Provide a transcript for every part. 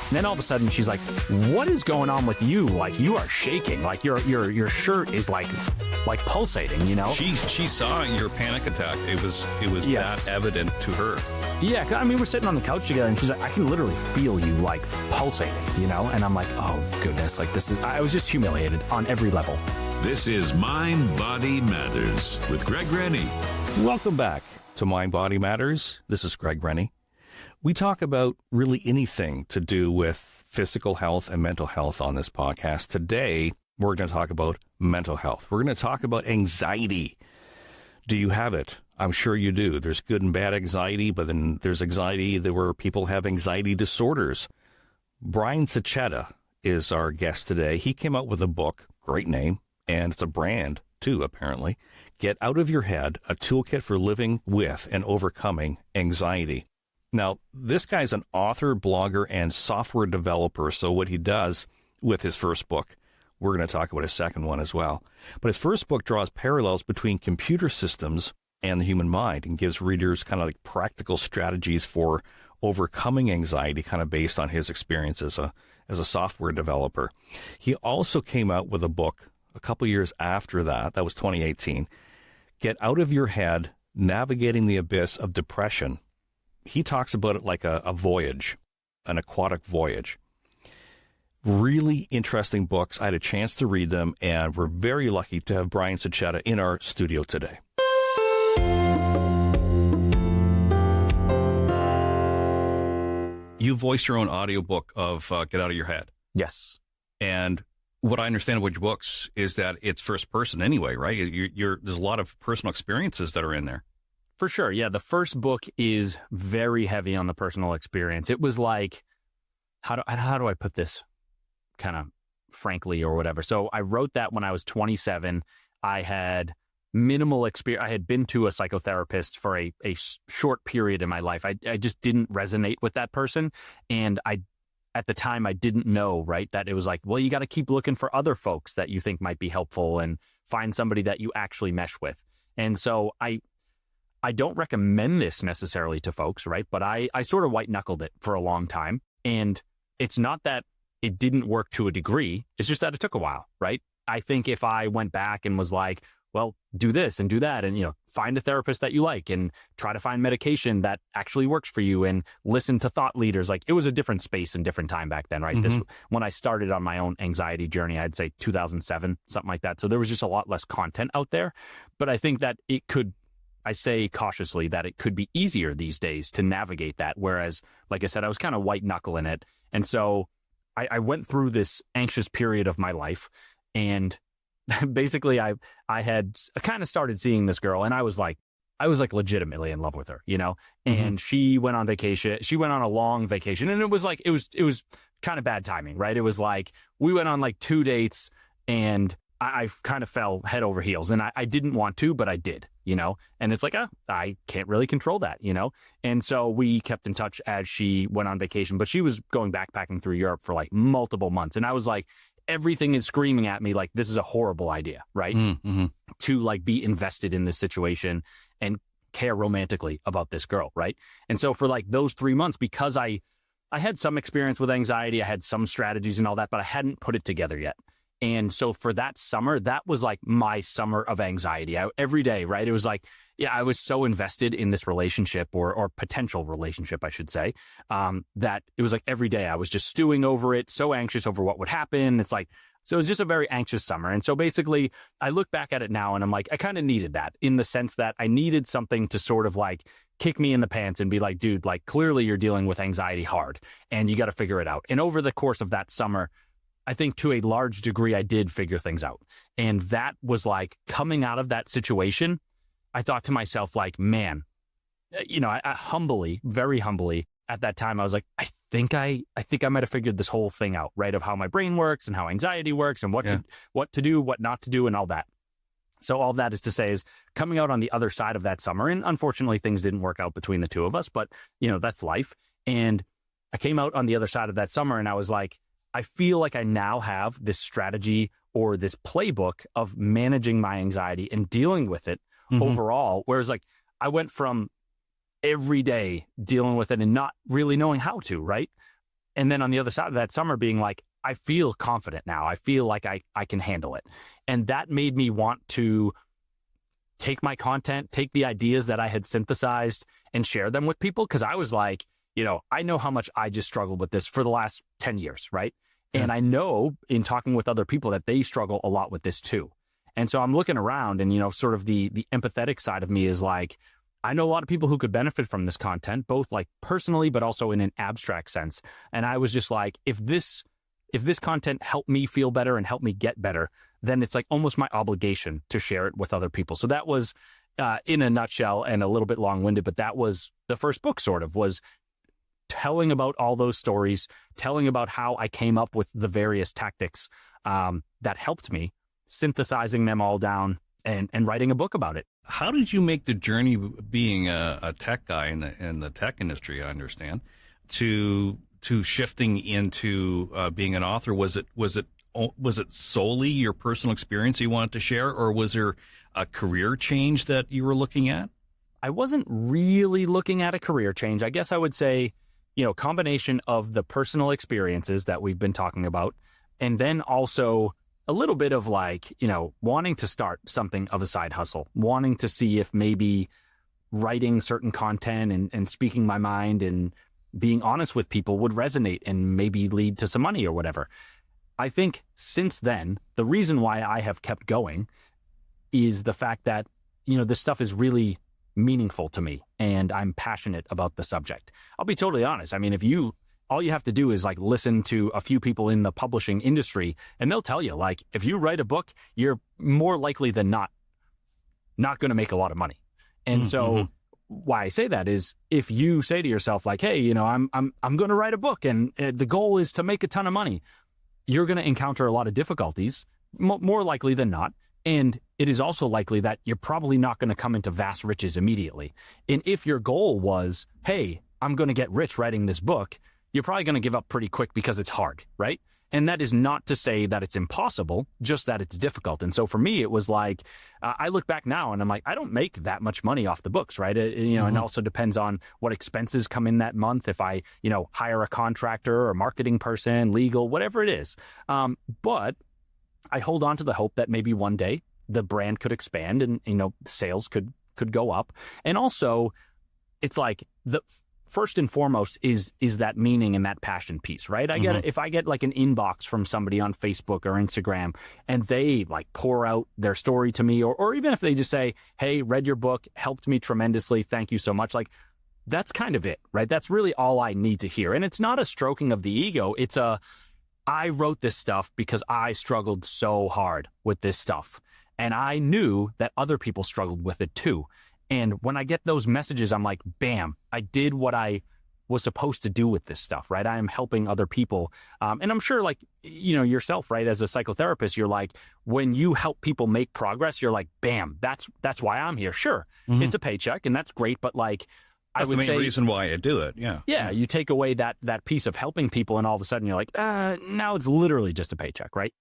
And then all of a sudden she's like, what is going on with you? Like, you are shaking. Like, your shirt is like pulsating, you know? She saw your panic attack. It was Yes. that evident to her. Yeah, I mean, we're sitting on the couch together, and she's like, I can literally feel you, like, pulsating, you know? And I'm like, oh, goodness, like, I was just humiliated on every level. This is Mind, Body Matters with Greg Rennie. Welcome back to Mind, Body Matters. This is Greg Rennie. We talk about really anything to do with physical health and mental health on this podcast. Today, we're going to talk about mental health. We're going to talk about anxiety. Do you have it? I'm sure you do. There's good and bad anxiety, but then there's anxiety where people have anxiety disorders. Brian Sachetta is our guest today. He came out with a book, great name, and it's a brand too, apparently. Get Out of Your Head, a toolkit for living with and overcoming anxiety. Now, this guy's an author, blogger, and software developer. So what he does with his first book, we're going to talk about his second one as well. But his first book draws parallels between computer systems and the human mind and gives readers kind of like practical strategies for overcoming anxiety, kind of based on his experience as a software developer. He also came out with a book a couple years after that. That was 2018. Get Out of Your Head, Navigating the Abyss of Depression. He talks about it like a voyage, an aquatic voyage. Really interesting books. I had a chance to read them, and we're very lucky to have Brian Sachetta in our studio today. You voiced your own audiobook of Get Out of Your Head. Yes. And what I understand about your books is that it's first person anyway, right? There's a lot of personal experiences that are in there. For sure. Yeah. The first book is very heavy on the personal experience. It was like, how do I put this kind of frankly or whatever? So I wrote that when I was 27. I had minimal experience. I had been to a psychotherapist for a short period in my life. I just didn't resonate with that person. And at the time, I didn't know, right, that it was like, well, you got to keep looking for other folks that you think might be helpful and find somebody that you actually mesh with. And so I don't recommend this necessarily to folks, right? But I sort of white-knuckled it for a long time. And it's not that it didn't work to a degree. It's just that it took a while, right? I think if I went back and was like, well, do this and do that and, find a therapist that you like and try to find medication that actually works for you and listen to thought leaders. Like, it was a different space and different time back then, right? Mm-hmm. When I started on my own anxiety journey, I'd say 2007, something like that. So there was just a lot less content out there. But I think that I say cautiously that it could be easier these days to navigate that. Whereas, like I said, I was kind of white knuckling it. And so I went through this anxious period of my life, and basically I had kind of started seeing this girl, and I was like legitimately in love with her, and Mm-hmm. she went on vacation. She went on a long vacation, and it was kind of bad timing, right? It was like, we went on like 2 dates, and I kind of fell head over heels, and I didn't want to, but I did, and it's like, I can't really control that, and so we kept in touch as she went on vacation, but she was going backpacking through Europe for like multiple months. And I was like, everything is screaming at me like, this is a horrible idea, right? Mm-hmm. To like be invested in this situation and care romantically about this girl, right? And so for like those 3 months, because I had some experience with anxiety, I had some strategies and all that, but I hadn't put it together yet. And so for that summer, that was like my summer of anxiety. Every day, right? It was like, I was so invested in this relationship or potential relationship, I should say, that it was like every day I was just stewing over it, so anxious over what would happen. It's like, so it was just a very anxious summer. And so basically I look back at it now and I'm like, I kind of needed that, in the sense that I needed something to sort of like kick me in the pants and be like, dude, like, clearly you're dealing with anxiety hard and you got to figure it out. And over the course of that summer, I think to a large degree, I did figure things out. And that was like, coming out of that situation, I thought to myself, like, man, I humbly, very humbly at that time, I was like, I think I might have figured this whole thing out, right? Of how my brain works and how anxiety works and what to do, what not to do, and all that. So all that is to say is, coming out on the other side of that summer, and unfortunately things didn't work out between the two of us, but that's life. And I came out on the other side of that summer and I was like, I feel like I now have this strategy or this playbook of managing my anxiety and dealing with it overall. Whereas like, I went from every day dealing with it and not really knowing how to, right? And then on the other side of that summer being like, I feel confident now. I feel like I can handle it. And that made me want to take my content, take the ideas that I had synthesized and share them with people. Cause I was like, I know how much I just struggled with this for the last 10 years, right? Yeah. And I know in talking with other people that they struggle a lot with this too. And so I'm looking around and, sort of the empathetic side of me is like, I know a lot of people who could benefit from this content, both like personally, but also in an abstract sense. And I was just like, if this content helped me feel better and helped me get better, then it's like almost my obligation to share it with other people. So that was in a nutshell and a little bit long-winded, but that was the first book sort of was telling about all those stories, telling about how I came up with the various tactics that helped me, synthesizing them all down and writing a book about it. How did you make the journey being a tech guy in the tech industry, I understand, to shifting into being an author? Was it solely your personal experience you wanted to share, or was there a career change that you were looking at? I wasn't really looking at a career change. I guess I would say, combination of the personal experiences that we've been talking about, and then also a little bit of like, wanting to start something of a side hustle, wanting to see if maybe writing certain content and speaking my mind and being honest with people would resonate and maybe lead to some money or whatever. I think since then, the reason why I have kept going is the fact that, this stuff is really meaningful to me and I'm passionate about the subject. I'll be totally honest. I mean, all you have to do is like listen to a few people in the publishing industry and they'll tell you like, if you write a book, you're more likely than not going to make a lot of money. And so why I say that is if you say to yourself like, hey, I'm going to write a book and the goal is to make a ton of money, you're going to encounter a lot of difficulties, more likely than not. And it is also likely that you're probably not going to come into vast riches immediately. And if your goal was, hey, I'm going to get rich writing this book, you're probably going to give up pretty quick because it's hard, right? And that is not to say that it's impossible, just that it's difficult. And so for me, it was like, I look back now and I'm like, I don't make that much money off the books, right? And also depends on what expenses come in that month. If I, hire a contractor or a marketing person, legal, whatever it is. But I hold on to the hope that maybe one day the brand could expand and, sales could go up. And also it's like the first and foremost is that meaning and that passion piece, right? If I get like an inbox from somebody on Facebook or Instagram and they like pour out their story to me, or even if they just say, hey, read your book, helped me tremendously, thank you so much. Like that's kind of it, right? That's really all I need to hear. And it's not a stroking of the ego. It's I wrote this stuff because I struggled so hard with this stuff. And I knew that other people struggled with it too. And when I get those messages, I'm like, bam, I did what I was supposed to do with this stuff, right? I am helping other people. And I'm sure like, yourself, right? As a psychotherapist, you're like, when you help people make progress, you're like, bam, that's why I'm here. Sure. It's a paycheck and that's great. But like, that's the main reason why I do it. Yeah. Yeah. You take away that piece of helping people and all of a sudden you're like, now it's literally just a paycheck, right?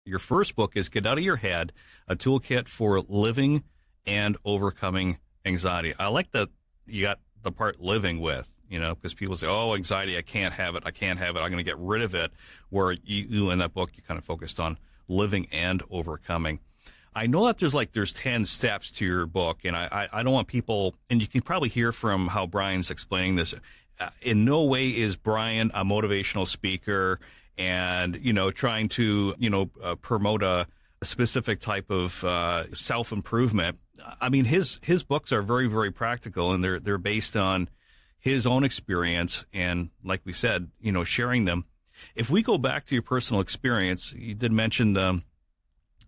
Your first book is Get Out of Your Head, a toolkit for living and overcoming anxiety. I like that you got the part living with, because people say, oh, anxiety, I can't have it. I'm going to get rid of it. Where you in that book, you kind of focused on living and overcoming. I know that there's 10 steps to your book, and I don't want people, and you can probably hear from how Brian's explaining this. In no way is Brian a motivational speaker and, trying to, promote a specific type of self-improvement. I mean, his books are very, very practical, and they're based on his own experience. And like we said, sharing them. If we go back to your personal experience, you did mention the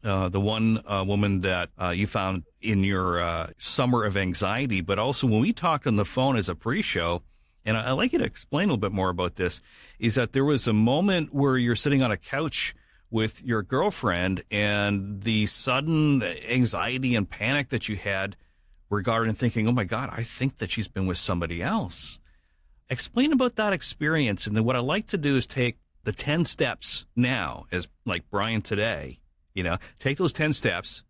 one woman that you found in your summer of anxiety, but also when we talked on the phone as a pre-show, and I'd like you to explain a little bit more about this, is that there was a moment where you're sitting on a couch with your girlfriend and the sudden anxiety and panic that you had regarding thinking, oh my God, I think that she's been with somebody else. Explain about that experience. And then what I like to do is take the 10 steps now, as like Brian today, take those 10 steps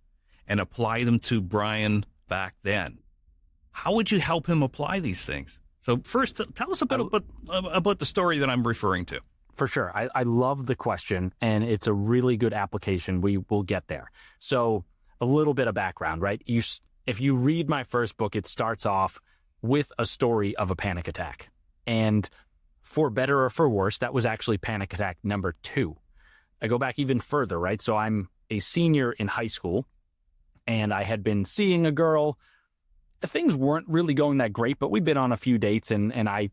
and apply them to Brian back then. How would you help him apply these things? So first, tell us about the story that I'm referring to. For sure. I love the question, and it's a really good application. We will get there. So a little bit of background, right? If you read my first book, it starts off with a story of a panic attack. And for better or for worse, that was actually panic attack number 2. I go back even further, right? So I'm a senior in high school, and I had been seeing a girl. Things weren't really going that great, but we'd been on a few dates, and I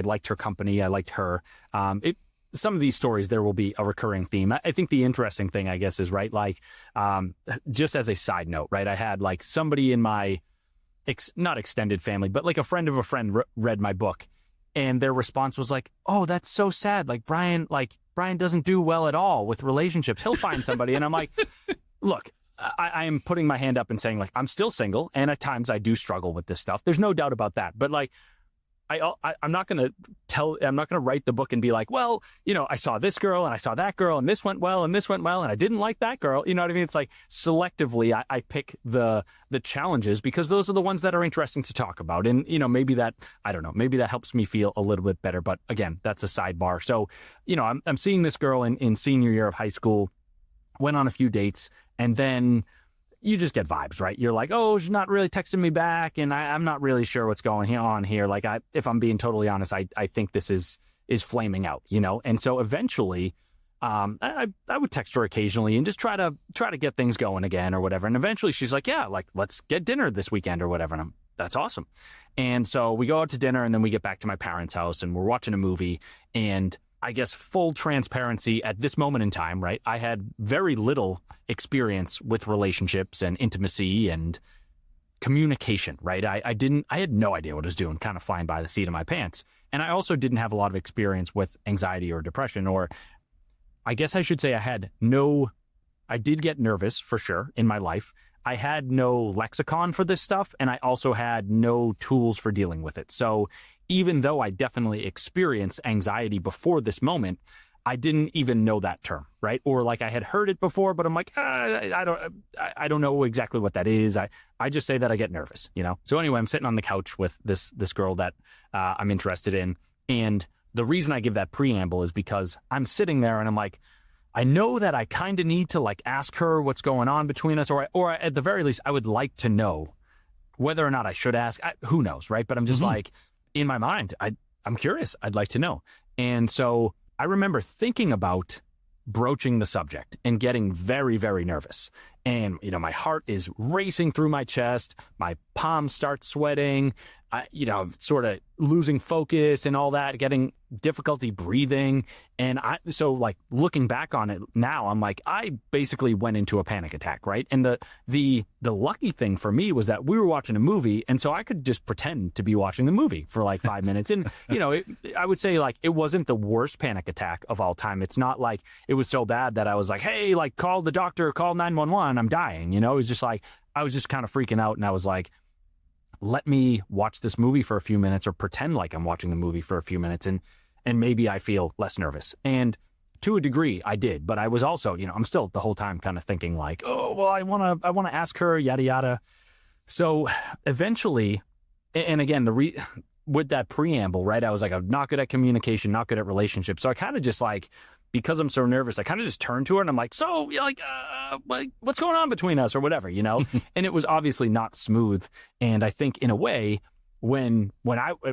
liked her company. I liked her. Some of these stories, there will be a recurring theme. I think the interesting thing, I guess, is, right, like, just as a side note, right, I had, like, somebody in my, not extended family, but, like, a friend of a friend read my book, and their response was like, oh, that's so sad. Like, Brian doesn't do well at all with relationships. He'll find somebody. And I'm like, look, I am putting my hand up and saying, like, I'm still single, and at times I do struggle with this stuff. There's no doubt about that. But, like, I'm not going to write the book and be like, well, I saw this girl and I saw that girl and this went well and this went well and I didn't like that girl. You know what I mean? It's like selectively I pick the challenges because those are the ones that are interesting to talk about. And, maybe that helps me feel a little bit better. But again, that's a sidebar. So, I'm seeing this girl in senior year of high school, went on a few dates, and then you just get vibes, right? You're like, oh, she's not really texting me back, and I'm not really sure what's going on here. Like, if I'm being totally honest, I think this is flaming out, And so eventually, I would text her occasionally and just try to get things going again or whatever. And eventually, she's like, yeah, like, let's get dinner this weekend or whatever. And that's awesome. And so we go out to dinner, and then we get back to my parents' house, and we're watching a movie. And I guess full transparency at this moment in time, right? I had very little experience with relationships and intimacy and communication, right? I had no idea what I was doing, kind of flying by the seat of my pants. And I also didn't have a lot of experience with anxiety or depression, or I guess I should say I did get nervous for sure in my life. I had no lexicon for this stuff, and I also had no tools for dealing with it. So even though I definitely experienced anxiety before this moment, I didn't even know that term, right? Or like I had heard it before, but I'm like, I don't know exactly what that is. I just say that I get nervous, So anyway, I'm sitting on the couch with this girl that I'm interested in, and the reason I give that preamble is because I'm sitting there and I'm like, I know that I kind of need to like ask her what's going on between us, or at the very least, I would like to know whether or not I should ask. Who knows, right? But I'm just like, in my mind, I'm curious. I'd like to know. And so I remember thinking about broaching the subject and getting very, very nervous. And, my heart is racing through my chest. My palms start sweating, sort of losing focus and all that, getting difficulty breathing. And so like looking back on it now, I'm like, I basically went into a panic attack, right? And the lucky thing for me was that we were watching a movie, and so I could just pretend to be watching the movie for like 5 minutes. And, I would say like it wasn't the worst panic attack of all time. It's not like it was so bad that I was like, hey, like call the doctor, call 911, I'm dying. It was just like, I was just kind of freaking out, and I was like, let me watch this movie for a few minutes, or pretend like I'm watching the movie for a few minutes, and maybe I feel less nervous. And to a degree, I did. But I was also, I'm still the whole time kind of thinking like, oh, well, I want to ask her, yada, yada. So eventually, and again, with that preamble, right, I was like, I'm not good at communication, not good at relationships. So I kind of just like, because I'm so nervous, I kind of just turned to her and I'm like, so like, what's going on between us or whatever, And it was obviously not smooth. And I think in a way, when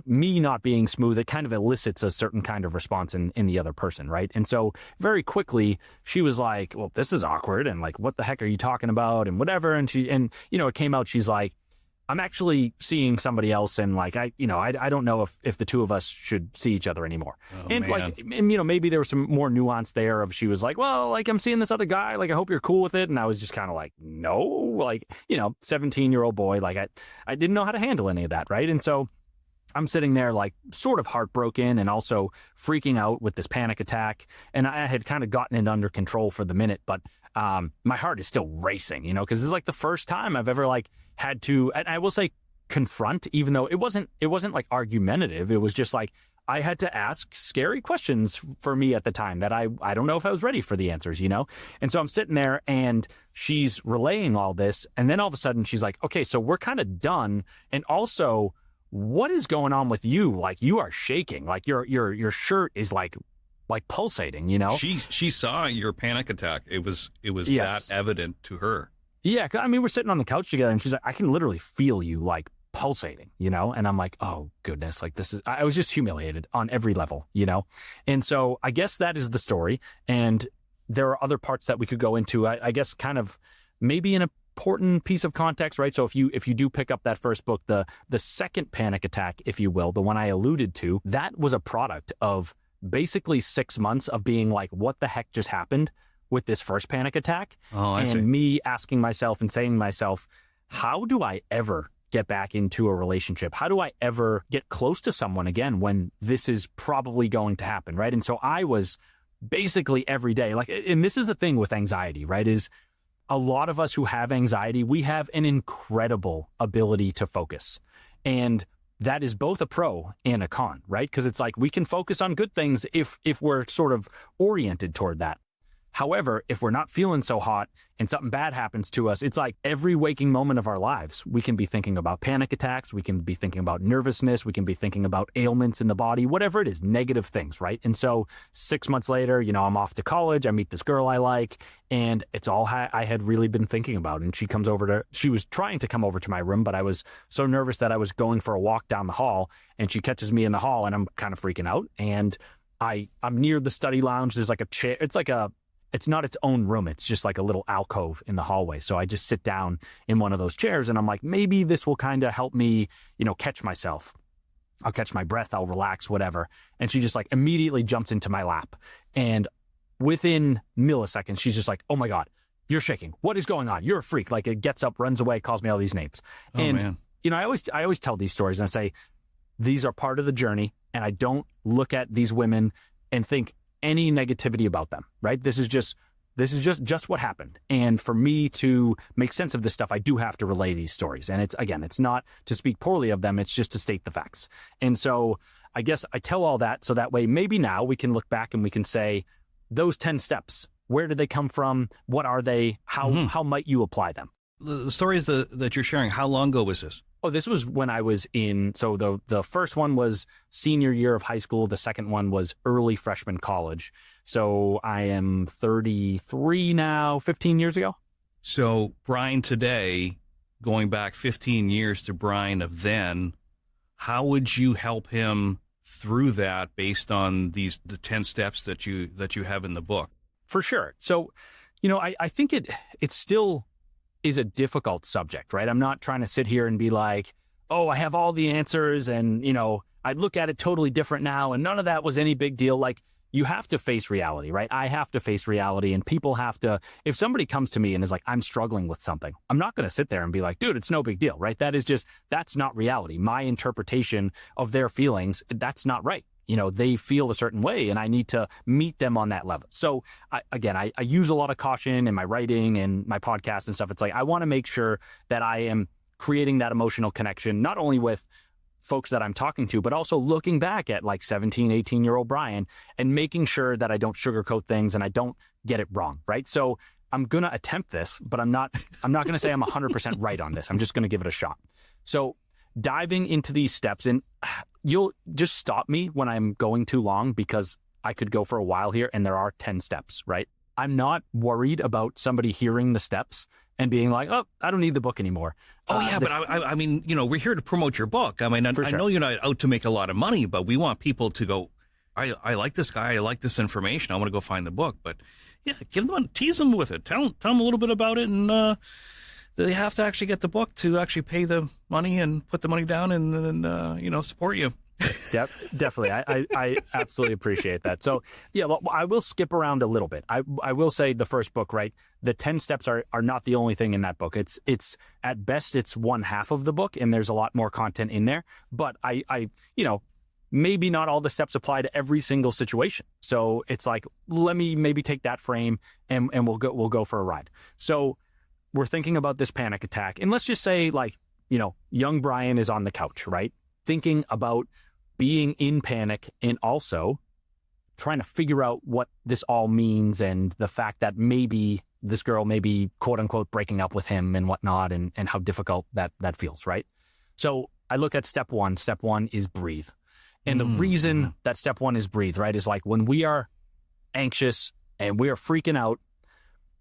me not being smooth, it kind of elicits a certain kind of response in the other person, right? And so very quickly she was like, well, this is awkward, and like, what the heck are you talking about, and whatever. And it came out, she's like, I'm actually seeing somebody else, and like, I don't know if the two of us should see each other anymore. Oh, and man. Like, and, maybe there was some more nuance there of, she was like, well, like, I'm seeing this other guy, like, I hope you're cool with it. And I was just kind of like, no, like, 17-year-old boy, like, I didn't know how to handle any of that. Right. And so I'm sitting there like sort of heartbroken and also freaking out with this panic attack. And I had kind of gotten it under control for the minute, but my heart is still racing, because this is like the first time I've ever like had to, and I will say confront, even though it wasn't like argumentative. It was just like, I had to ask scary questions for me at the time that I don't know if I was ready for the answers, And so I'm sitting there and she's relaying all this. And then all of a sudden she's like, okay, so we're kind of done. And also, what is going on with you? Like, you are shaking. Like, your shirt is like pulsating, you know? She saw your panic attack. It was Yes. that evident to her. Yeah, I mean, we're sitting on the couch together, and she's like, I can literally feel you, like, pulsating, you know? And I'm like, oh, goodness, like, I was just humiliated on every level, you know? And so I guess that is the story, and there are other parts that we could go into. I guess kind of maybe an important piece of context, right? So if you do pick up that first book, the second panic attack, if you will, the one I alluded to, that was a product of basically 6 months of being like, what the heck just happened with this first panic attack? Oh, I see. And me asking myself and saying to myself, how do I ever get back into a relationship? How do I ever get close to someone again when this is probably going to happen, right? And so I was basically every day, like, and this is the thing with anxiety, right, is a lot of us who have anxiety, we have an incredible ability to focus. And that is both a pro and a con, right? Because it's like we can focus on good things if we're sort of oriented toward that. However, if we're not feeling so hot and something bad happens to us, it's like every waking moment of our lives, we can be thinking about panic attacks, we can be thinking about nervousness, we can be thinking about ailments in the body, whatever it is, negative things, right? And so 6 months later, you know, I'm off to college, I meet this girl I like, and it's all I had really been thinking about. And she was trying to come over to my room, but I was so nervous that I was going for a walk down the hall, and she catches me in the hall, and I'm kind of freaking out. And I'm near the study lounge. There's like a chair. It's not its own room. It's just like a little alcove in the hallway. So I just sit down in one of those chairs, and I'm like, maybe this will kind of help me, you know, catch myself. I'll catch my breath. I'll relax, whatever. And she just like immediately jumps into my lap. And within milliseconds, she's just like, oh my God, you're shaking. What is going on? You're a freak. Like, it gets up, runs away, calls me all these names. Oh, and, man. you know, I always tell these stories, and I say, these are part of the journey. And I don't look at these women and think any negativity about them, right? This is just what happened. And for me to make sense of this stuff, I do have to relay these stories. And it's not to speak poorly of them. It's just to state the facts. And so I guess I tell all that so that way maybe now we can look back and we can say, those 10 steps, where did they come from? What are they? How might you apply them? The stories that you're sharing, how long ago was this? Oh, this was when I was so the first one was senior year of high school. The second one was early freshman college. So I am 33 now, 15 years ago. So Brian today, going back 15 years to Brian of then, how would you help him through that based on the 10 steps that you have in the book? For sure. So, you know, I think it still is a difficult subject, right? I'm not trying to sit here and be like, oh, I have all the answers and, you know, I look at it totally different now and none of that was any big deal. Like, you have to face reality, right? I have to face reality, and people have to, if somebody comes to me and is like, I'm struggling with something, I'm not going to sit there and be like, dude, it's no big deal, right? That's not reality. My interpretation of their feelings, that's not right. You know, they feel a certain way and I need to meet them on that level. So I use a lot of caution in my writing and my podcast and stuff. It's like, I want to make sure that I am creating that emotional connection, not only with folks that I'm talking to, but also looking back at like 17, 18-year-old Brian and making sure that I don't sugarcoat things and I don't get it wrong, right? So I'm going to attempt this, but I'm not going to say I'm 100% right on this. I'm just going to give it a shot. So diving into these steps, and you'll just stop me when I'm going too long because I could go for a while here and there are 10 steps, right? I'm not worried about somebody hearing the steps and being like, oh, I don't need the book anymore. Oh, yeah, but I mean, you know, we're here to promote your book. I mean, I sure. know you're not out to make a lot of money, but we want people to go, I like this guy, I like this information, I want to go find the book. But yeah, tease them with it. Tell them a little bit about it, and they have to actually get the book to actually pay the money and put the money down and you know, support you. Yep, definitely. I absolutely appreciate that. So yeah, well, I will skip around a little bit. I will say the first book, right? The 10 steps are not the only thing in that book. It's at best, it's one half of the book and there's a lot more content in there. But I you know, maybe not all the steps apply to every single situation. So it's like, let me maybe take that frame and we'll go for a ride. So we're thinking about this panic attack. And let's just say, like, you know, young Brian is on the couch, right? Thinking about being in panic and also trying to figure out what this all means and the fact that maybe this girl may be, quote unquote, breaking up with him and whatnot, and how difficult that feels, right? So I look at step one. Step one is breathe. And the reason that step one is breathe, right, is like when we are anxious and we are freaking out,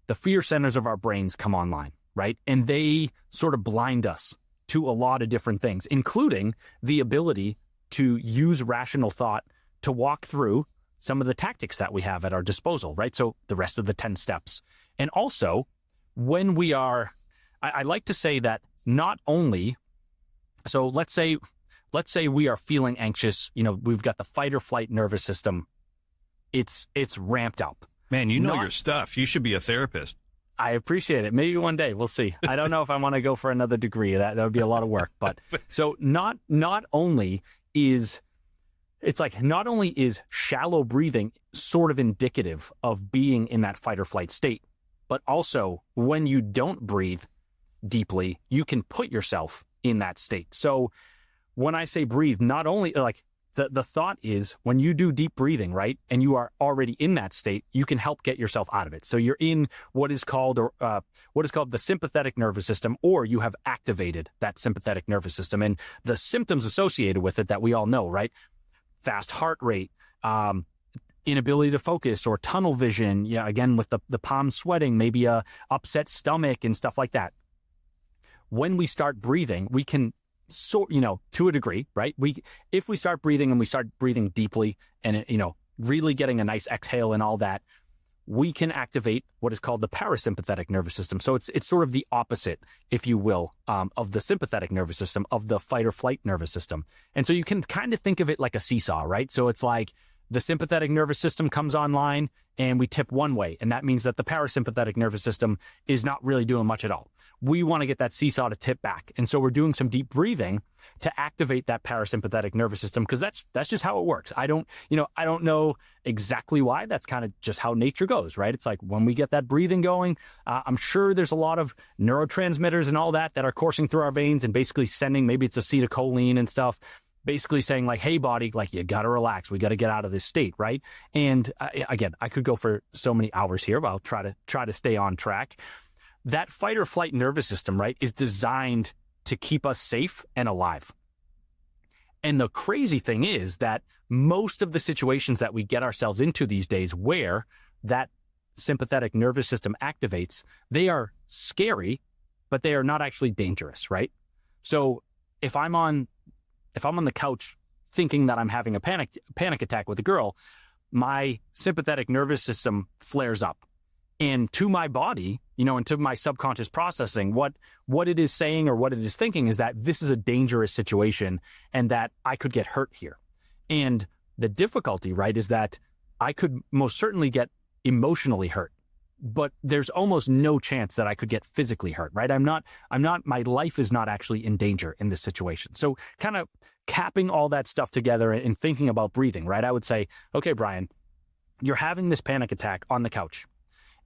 the fear centers of our brains come online, right? And they sort of blind us to a lot of different things, including the ability to use rational thought to walk through some of the tactics that we have at our disposal, right? So the rest of the 10 steps. And also, when we are, I like to say that not only, so let's say we are feeling anxious, we've got the fight or flight nervous system. It's ramped up. Man, you know your stuff. You should be a therapist. I appreciate it. Maybe one day. We'll see. I don't know if I want to go for another degree. That would be a lot of work. But so not only is shallow breathing sort of indicative of being in that fight or flight state, but also when you don't breathe deeply, you can put yourself in that state. So when I say breathe, not only like the thought is when you do deep breathing, right, and you are already in that state, you can help get yourself out of it. So you're in what is called the sympathetic nervous system, or you have activated that sympathetic nervous system, and the symptoms associated with it that we all know, right? Fast heart rate, inability to focus, or tunnel vision. Yeah, again with the palms sweating, maybe a upset stomach and stuff like that. When we start breathing, we can. So, to a degree, right? If we start breathing and we start breathing deeply and, really getting a nice exhale and all that, we can activate what is called the parasympathetic nervous system. So it's sort of the opposite, if you will, of the sympathetic nervous system, of the fight or flight nervous system. And so you can kind of think of it like a seesaw, right? So it's like the sympathetic nervous system comes online and we tip one way. And that means that the parasympathetic nervous system is not really doing much at all. We want to get that seesaw to tip back. And so we're doing some deep breathing to activate that parasympathetic nervous system, because that's just how it works. I don't know exactly why. That's kind of just how nature goes, right? It's like when we get that breathing going, I'm sure there's a lot of neurotransmitters and all that are coursing through our veins and basically sending, maybe it's acetylcholine and stuff, basically saying like, hey body, like you got to relax. We got to get out of this state, right? And again, I could go for so many hours here, but I'll try to stay on track. That fight or flight nervous system, right, is designed to keep us safe and alive. And the crazy thing is that most of the situations that we get ourselves into these days where that sympathetic nervous system activates, they are scary, but they are not actually dangerous, right? So if I'm on the couch thinking that I'm having a panic attack with a girl, my sympathetic nervous system flares up. And to my body, and to my subconscious processing, what it is saying or what it is thinking is that this is a dangerous situation and that I could get hurt here. And the difficulty, right, is that I could most certainly get emotionally hurt, but there's almost no chance that I could get physically hurt, right? My life is not actually in danger in this situation. So kind of capping all that stuff together and thinking about breathing, right? I would say, okay, Brian, you're having this panic attack on the couch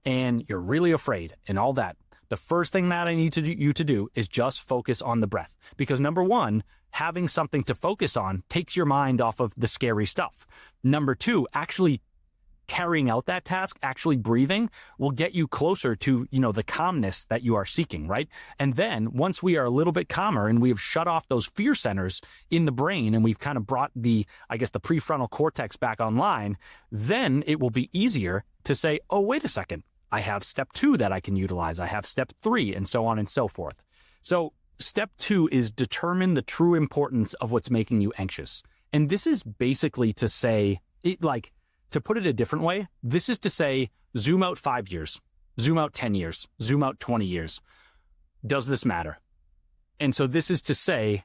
and you're really afraid and all that. The first thing that I need you to do is just focus on the breath. Because number one, having something to focus on takes your mind off of the scary stuff. Number two, actually carrying out that task, actually breathing, will get you closer to, the calmness that you are seeking, right? And then once we are a little bit calmer and we have shut off those fear centers in the brain and we've kind of brought the prefrontal cortex back online, then it will be easier to say, oh, wait a second, I have step 2 that I can utilize. I have step 3 and so on and so forth. So step 2 is determine the true importance of what's making you anxious. And this is basically to say, to put it a different way, this is to say, zoom out 5 years, zoom out 10 years, zoom out 20 years. Does this matter? And so this is to say,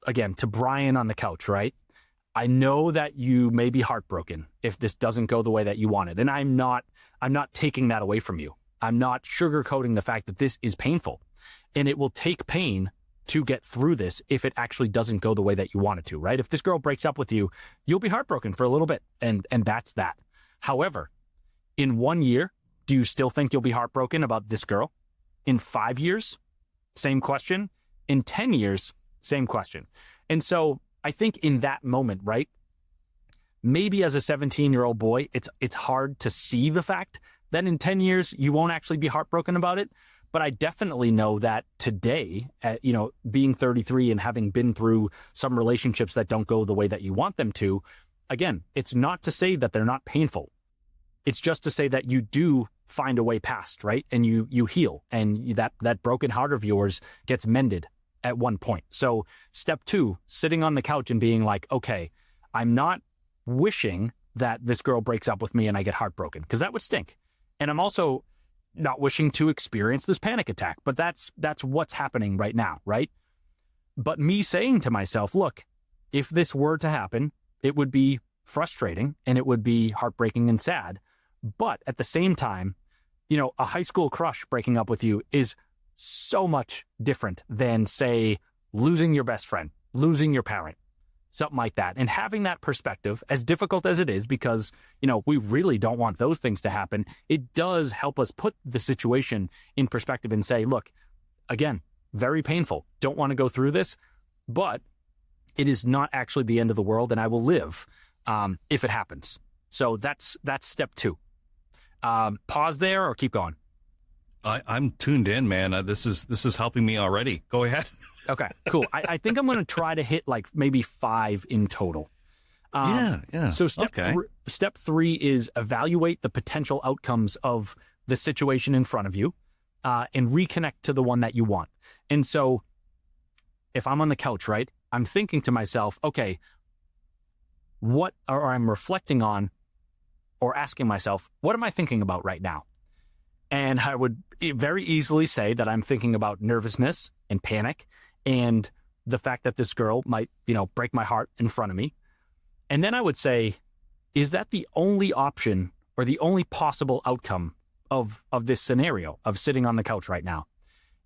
again, to Brian on the couch, right? I know that you may be heartbroken if this doesn't go the way that you wanted. And I'm not taking that away from you. I'm not sugarcoating the fact that this is painful. And it will take pain to get through this if it actually doesn't go the way that you want it to, right? If this girl breaks up with you, you'll be heartbroken for a little bit, and that's that. However, in 1 year, do you still think you'll be heartbroken about this girl? In 5 years, same question. In 10 years, same question. And so I think in that moment, right, maybe as a 17-year-old boy, it's hard to see the fact that in 10 years, you won't actually be heartbroken about it. But I definitely know that today, being 33 and having been through some relationships that don't go the way that you want them to, again, it's not to say that they're not painful. It's just to say that you do find a way past, right? And you heal, and that broken heart of yours gets mended at one point. So step 2, sitting on the couch and being like, okay, I'm not wishing that this girl breaks up with me and I get heartbroken, because that would stink. And I'm also not wishing to experience this panic attack, but that's what's happening right now, right? But me saying to myself, look, if this were to happen, it would be frustrating and it would be heartbreaking and sad. But at the same time, a high school crush breaking up with you is so much different than, say, losing your best friend, losing your parent, something like that. And having that perspective, as difficult as it is, because, we really don't want those things to happen, it does help us put the situation in perspective and say, look, again, very painful. Don't want to go through this, but it is not actually the end of the world, and I will live if it happens. So that's step 2. Pause there or keep going? I'm tuned in, man. This is helping me already. Go ahead. Okay, cool. I think I'm going to try to hit like maybe 5 in total. Yeah. So step 3 is evaluate the potential outcomes of the situation in front of you and reconnect to the one that you want. And so if I'm on the couch, right, I'm thinking to myself, okay, I'm reflecting on or asking myself, what am I thinking about right now? And I would very easily say that I'm thinking about nervousness and panic and the fact that this girl might, break my heart in front of me. And then I would say, is that the only option or the only possible outcome of this scenario of sitting on the couch right now?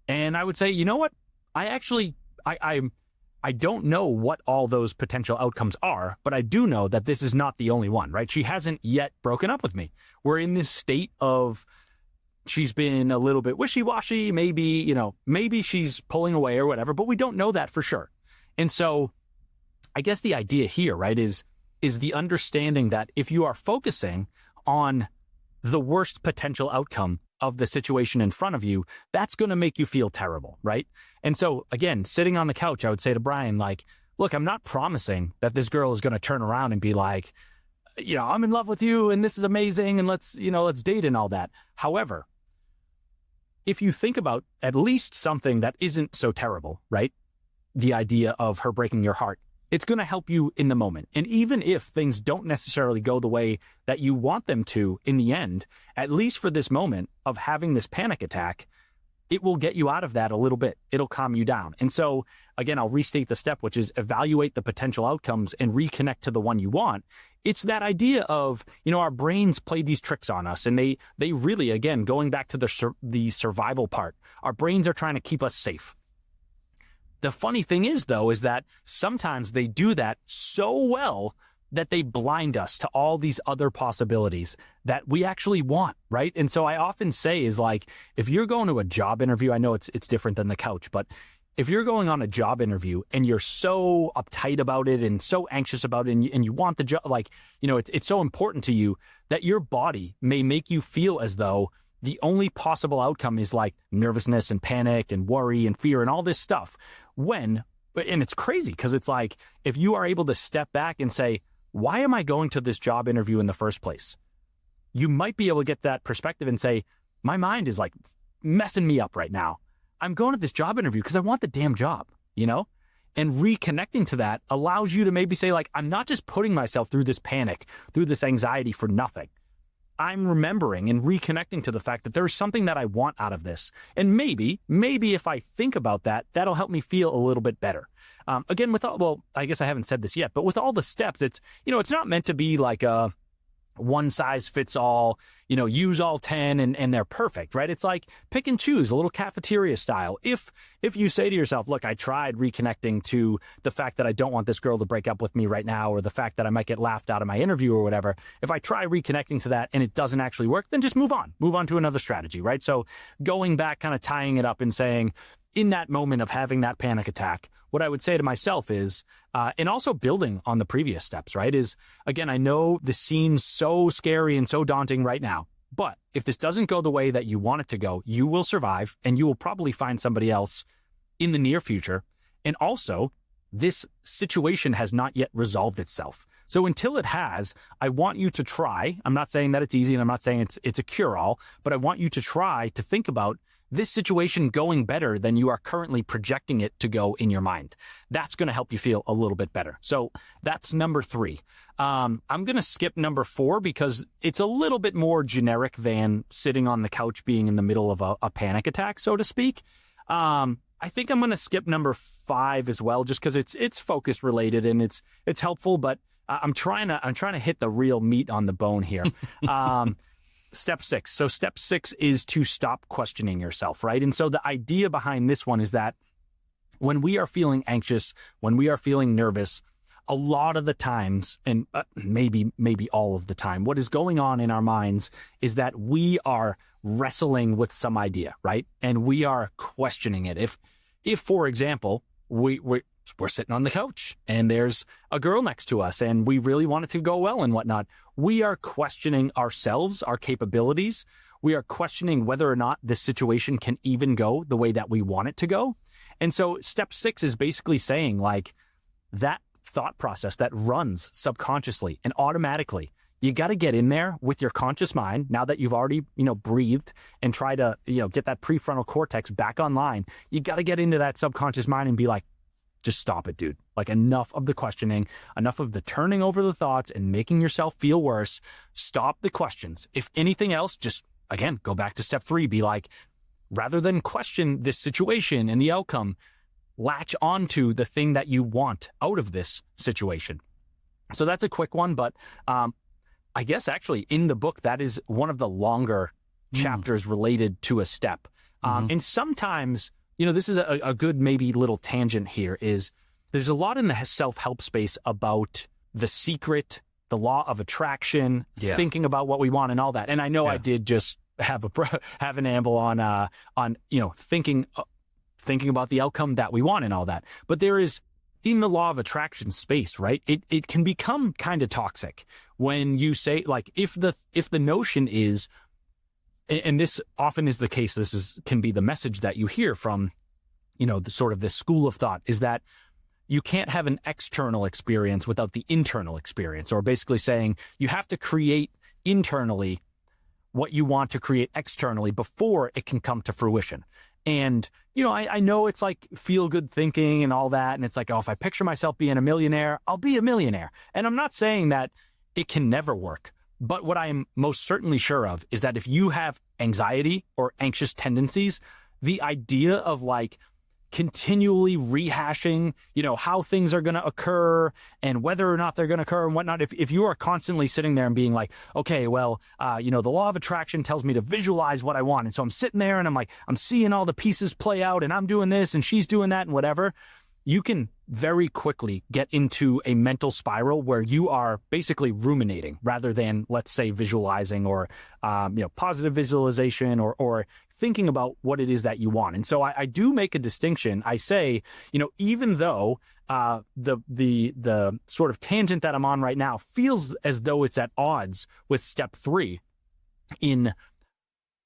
And I would say, you know what? I don't know what all those potential outcomes are, but I do know that this is not the only one, right? She hasn't yet broken up with me. We're in this state of, she's been a little bit wishy-washy, maybe she's pulling away or whatever, but we don't know that for sure. And so I guess the idea here, right, is the understanding that if you are focusing on the worst potential outcome of the situation in front of you, that's going to make you feel terrible, right? And so, again, sitting on the couch, I would say to Brian, like, look, I'm not promising that this girl is going to turn around and be like, I'm in love with you and this is amazing and let's date and all that. However, if you think about at least something that isn't so terrible, right? The idea of her breaking your heart, it's going to help you in the moment. And even if things don't necessarily go the way that you want them to in the end, at least for this moment of having this panic attack, it will get you out of that a little bit. It'll calm you down. And so, again, I'll restate the step, which is evaluate the potential outcomes and reconnect to the one you want. It's that idea of, our brains play these tricks on us, and they really, again, going back to the survival part, our brains are trying to keep us safe. The funny thing is, though, is that sometimes they do that so well that they blind us to all these other possibilities that we actually want, right? And so I often say is like, if you're going to a job interview, I know it's different than the couch, but if you're going on a job interview and you're so uptight about it and so anxious about it and you want the job, it's so important to you that your body may make you feel as though the only possible outcome is like nervousness and panic and worry and fear and all this stuff. And it's crazy because it's like, if you are able to step back and say, why am I going to this job interview in the first place? You might be able to get that perspective and say, my mind is like messing me up right now. I'm going to this job interview because I want the damn job, And reconnecting to that allows you to maybe say, like, I'm not just putting myself through this panic, through this anxiety for nothing. I'm remembering and reconnecting to the fact that there's something that I want out of this. And maybe if I think about that, that'll help me feel a little bit better. Again, I guess I haven't said this yet, but with all the steps, it's not meant to be like a one size fits all, use all 10 and they're perfect, right? It's like pick and choose, a little cafeteria style. If you say to yourself, look, I tried reconnecting to the fact that I don't want this girl to break up with me right now, or the fact that I might get laughed out of my interview or whatever, if I try reconnecting to that and it doesn't actually work, then just move on to another strategy, right? So going back, kind of tying it up and saying, in that moment of having that panic attack, what I would say to myself is, and also building on the previous steps, right, is, again, I know this seems so scary and so daunting right now, But if this doesn't go the way that you want it to go, you will survive and you will probably find somebody else in the near future. And also, this situation has not yet resolved itself. So until it has, I want you to try. I'm not saying that it's easy, and I'm not saying it's a cure-all, but I want you to try to think about this situation going better than you are currently projecting it to go in your mind. That's going to help you feel a little bit better. So that's number 3. I'm going to skip number 4 because it's a little bit more generic than sitting on the couch being in the middle of a panic attack, so to speak. I think I'm going to skip number 5 as well, just because it's focus related and it's helpful, but I'm trying to hit the real meat on the bone here. Step 6. So step 6 is to stop questioning yourself, right? And so the idea behind this one is that when we are feeling anxious, when we are feeling nervous, a lot of the times, and maybe all of the time, what is going on in our minds is that we are wrestling with some idea, right? And we are questioning it. If for example, we're sitting on the couch and there's a girl next to us and we really want it to go well and whatnot, we are questioning ourselves, our capabilities. We are questioning whether or not this situation can even go the way that we want it to go. And so step 6 is basically saying, like, that thought process that runs subconsciously and automatically, you got to get in there with your conscious mind now that you've already, breathed and try to, get that prefrontal cortex back online. You got to get into that subconscious mind and be like, just stop it, dude. Like, enough of the questioning, enough of the turning over the thoughts and making yourself feel worse. Stop the questions. If anything else, just, again, go back to step 3. Be like, rather than question this situation and the outcome, latch onto the thing that you want out of this situation. So that's a quick one, but I guess actually in the book, that is one of the longer chapters related to a step. And sometimes, this is a good maybe little tangent here, is there's a lot in the self-help space about the secret, the law of attraction, thinking about what we want and all that. And I know I did just have an amble on thinking about the outcome that we want and all that. But there is, in the law of attraction space, right? It can become kind of toxic when you say, like, if the notion is, and this often is the case, can be the message that you hear from, the sort of this school of thought, is that you can't have an external experience without the internal experience, or basically saying you have to create internally what you want to create externally before it can come to fruition. And, I know it's like feel good thinking and all that. And it's like, oh, if I picture myself being a millionaire, I'll be a millionaire. And I'm not saying that it can never work. But what I am most certainly sure of is that if you have anxiety or anxious tendencies, the idea of like continually rehashing, how things are going to occur and whether or not they're going to occur and whatnot. If you are constantly sitting there and being like, okay, well, the law of attraction tells me to visualize what I want. And so I'm sitting there and I'm like, I'm seeing all the pieces play out and I'm doing this and she's doing that and whatever. You can very quickly get into a mental spiral where you are basically ruminating rather than, let's say, visualizing or, positive visualization or thinking about what it is that you want. And so I do make a distinction. I say, even though the sort of tangent that I'm on right now feels as though it's at odds with step 3 in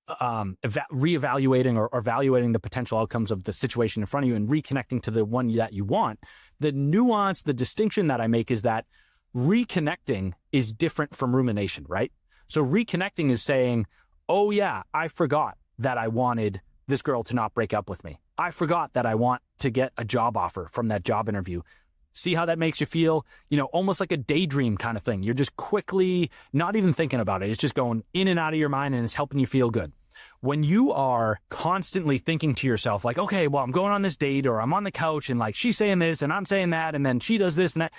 reevaluating or evaluating the potential outcomes of the situation in front of you and reconnecting to the one that you want, the nuance, the distinction that I make is that reconnecting is different from rumination, right? So reconnecting is saying, oh yeah, I forgot that I wanted this girl to not break up with me. I forgot that I want to get a job offer from that job interview. See how that makes you feel? Almost like a daydream kind of thing. You're just quickly not even thinking about it. It's just going in and out of your mind and it's helping you feel good. When you are constantly thinking to yourself like, okay, well, I'm going on this date or I'm on the couch and like she's saying this and I'm saying that and then she does this and that,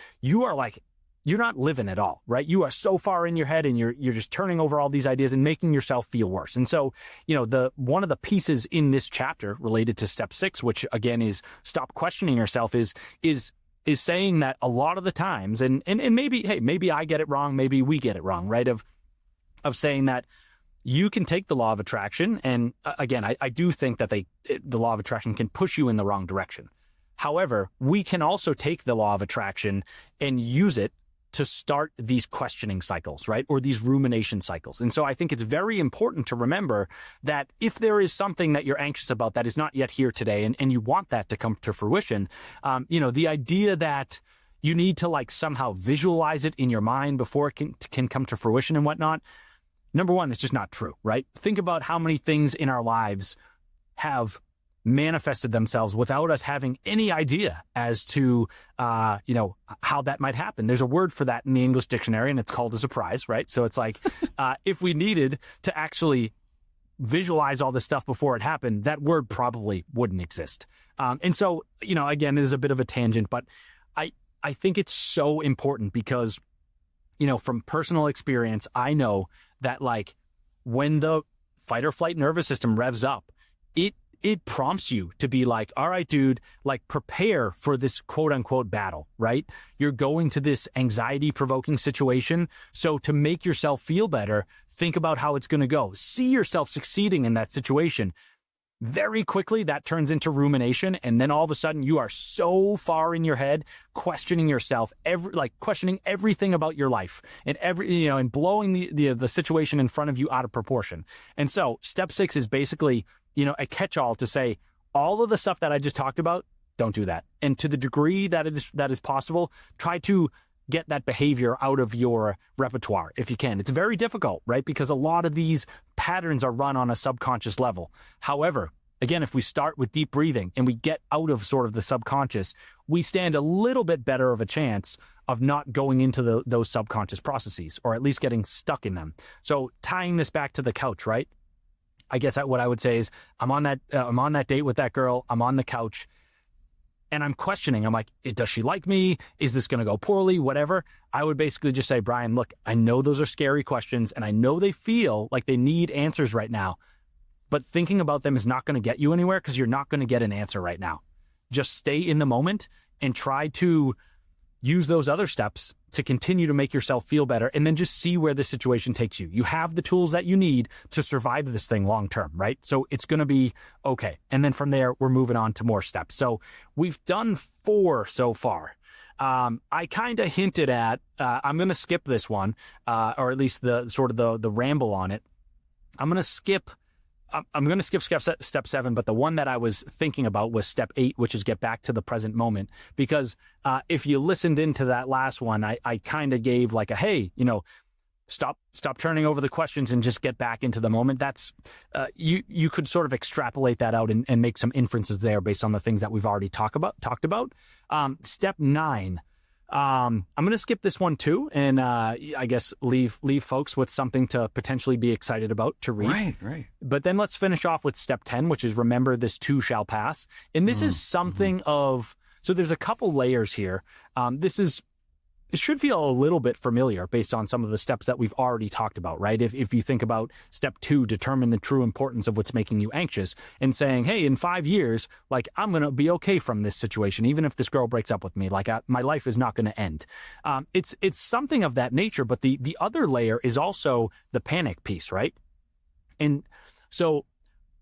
you're not living at all, right? You are so far in your head and you're just turning over all these ideas and making yourself feel worse. And so, one of the pieces in this chapter related to step 6, which again is stop questioning yourself, is saying that a lot of the times, and maybe I get it wrong, maybe we get it wrong, right? Of saying that you can take the law of attraction, and again, I do think that the law of attraction can push you in the wrong direction. However, we can also take the law of attraction and use it to start these questioning cycles, right? Or these rumination cycles. And so I think it's very important to remember that if there is something that you're anxious about that is not yet here today, and you want that to come to fruition, the idea that you need to like somehow visualize it in your mind before it can come to fruition and whatnot. Number one, it's just not true, right? Think about how many things in our lives have manifested themselves without us having any idea as to, how that might happen. There's a word for that in the English dictionary, and it's called a surprise, right? So it's like, if we needed to actually visualize all this stuff before it happened, that word probably wouldn't exist. And so, again, it is a bit of a tangent, but I think it's so important because, from personal experience, I know that like when the fight or flight nervous system revs up, it prompts you to be like, all right, dude, like prepare for this quote unquote battle, right? You're going to this anxiety provoking situation. So to make yourself feel better, think about how it's going to go. See yourself succeeding in that situation. Very quickly, that turns into rumination. And then all of a sudden you are so far in your head, questioning yourself, questioning everything about your life and and blowing the situation in front of you out of proportion. And so step 6 is basically, a catch-all to say all of the stuff that I just talked about, don't do that. And to the degree that is possible, try to get that behavior out of your repertoire if you can. It's very difficult, right? Because a lot of these patterns are run on a subconscious level. However, again, if we start with deep breathing and we get out of sort of the subconscious, we stand a little bit better of a chance of not going into those subconscious processes, or at least getting stuck in them. So tying this back to the couch, right? I guess what I would say is I'm on that date with that girl. I'm on the couch and I'm questioning. I'm like, does she like me? Is this going to go poorly? Whatever. I would basically just say, Brian, look, I know those are scary questions and I know they feel like they need answers right now, but thinking about them is not going to get you anywhere because you're not going to get an answer right now. Just stay in the moment and try to use those other steps to continue to make yourself feel better, and then just see where the situation takes you. You have the tools that you need to survive this thing long term, right? So it's going to be okay. And then from there, we're moving on to more steps. So we've done 4 so far. I kind of hinted at, I'm going to skip this one, or at least the ramble on it. I'm going to skip step 7, but the one that I was thinking about was step 8, which is get back to the present moment. Because if you listened into that last one, I kind of gave like a, hey, stop turning over the questions and just get back into the moment. That's you could sort of extrapolate that out and make some inferences there based on the things that we've already talked about. Step 9. I'm going to skip this one too, and I guess leave folks with something to potentially be excited about to read. Right. But then let's finish off with step 10, which is remember this too shall pass. And this is something of, so there's a couple layers here. It should feel a little bit familiar based on some of the steps that we've already talked about, right? If you think about step 2, determine the true importance of what's making you anxious, and saying, hey, in 5 years, like I'm going to be okay from this situation, even if this girl breaks up with me, like my life is not going to end. It's something of that nature, but the other layer is also the panic piece, right? And so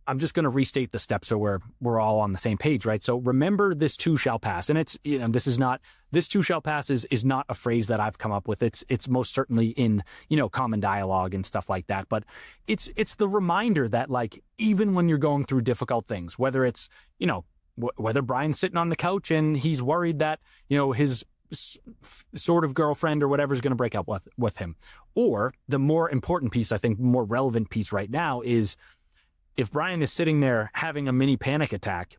I'm just going to restate the steps so we're all on the same page, right? So remember this too shall pass. And it's, this too shall pass is not a phrase that I've come up with. It's most certainly in, common dialogue and stuff like that. But it's the reminder that like, even when you're going through difficult things, whether it's, whether Brian's sitting on the couch and he's worried that, his sort of girlfriend or whatever is going to break up with him, or the more important piece, I think more relevant piece right now is, if Brian is sitting there having a mini panic attack,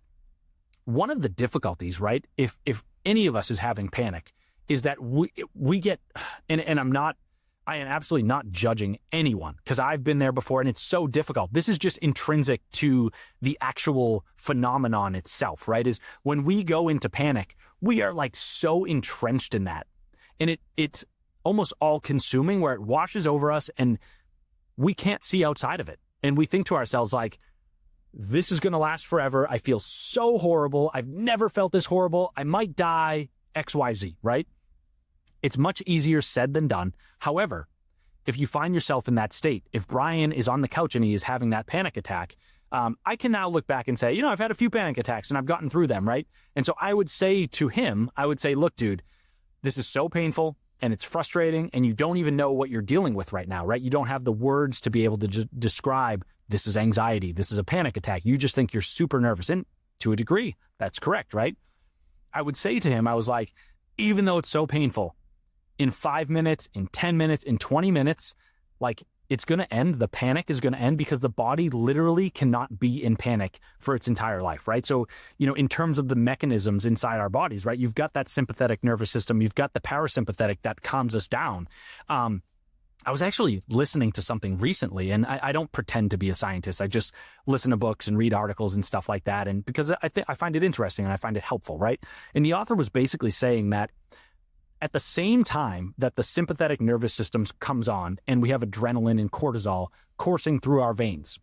one of the difficulties, right, if any of us is having panic, is that we get, and I am absolutely not judging anyone, because I've been there before and it's so difficult. This is just intrinsic to the actual phenomenon itself, right, is when we go into panic, we are like so entrenched in that. And it's almost all consuming, where it washes over us and we can't see outside of it. And we think to ourselves like, this is going to last forever. I feel so horrible. I've never felt this horrible. I might die, XYZ, right? It's much easier said than done. However, if you find yourself in that state, if Brian is on the couch and he is having that panic attack, I can now look back and say, I've had a few panic attacks and I've gotten through them, right? And so I would say to him, look, dude, this is so painful and it's frustrating and you don't even know what you're dealing with right now, right? You don't have the words to be able to just describe this is anxiety, this is a panic attack. You just think you're super nervous. And to a degree, that's correct, right? I would say to him, I was like, even though it's so painful, in 5 minutes, in 10 minutes, in 20 minutes, like it's going to end. The panic is going to end because the body literally cannot be in panic for its entire life, right? So, in terms of the mechanisms inside our bodies, right? You've got that sympathetic nervous system. You've got the parasympathetic that calms us down. I was actually listening to something recently, and I don't pretend to be a scientist. I just listen to books and read articles and stuff like that. And because I find it interesting and I find it helpful, right? And the author was basically saying that at the same time that the sympathetic nervous system comes on and we have adrenaline and cortisol coursing through our veins,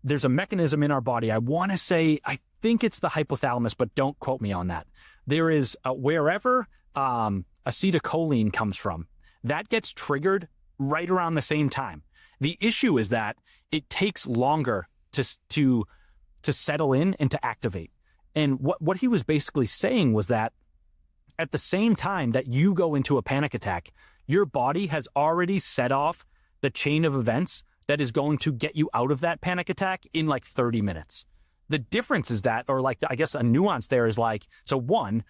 there's a mechanism in our body. I want to say, I think it's the hypothalamus, but don't quote me on that. There is wherever acetylcholine comes from, that gets triggered right around the same time. The issue is that it takes longer to settle in and to activate. And what he was basically saying was that at the same time that you go into a panic attack, your body has already set off the chain of events that is going to get you out of that panic attack in like 30 minutes. The difference is that, or like, I guess a nuance there is like, so one,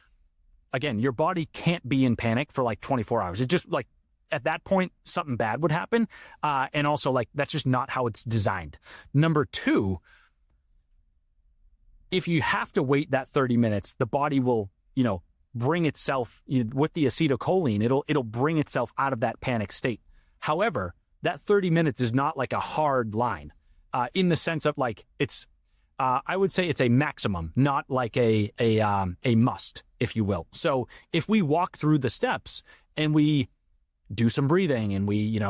again, your body can't be in panic for like 24 hours. It just like, at that point, something bad would happen. And also like, that's just not how it's designed. Number two, if you have to wait that 30 minutes, the body will, bring itself with the acetylcholine, it'll bring itself out of that panic state. However, that 30 minutes is not like a hard line in the sense of like it's, I would say it's a maximum, not like a must, if you will. So if we walk through the steps and we do some breathing and we,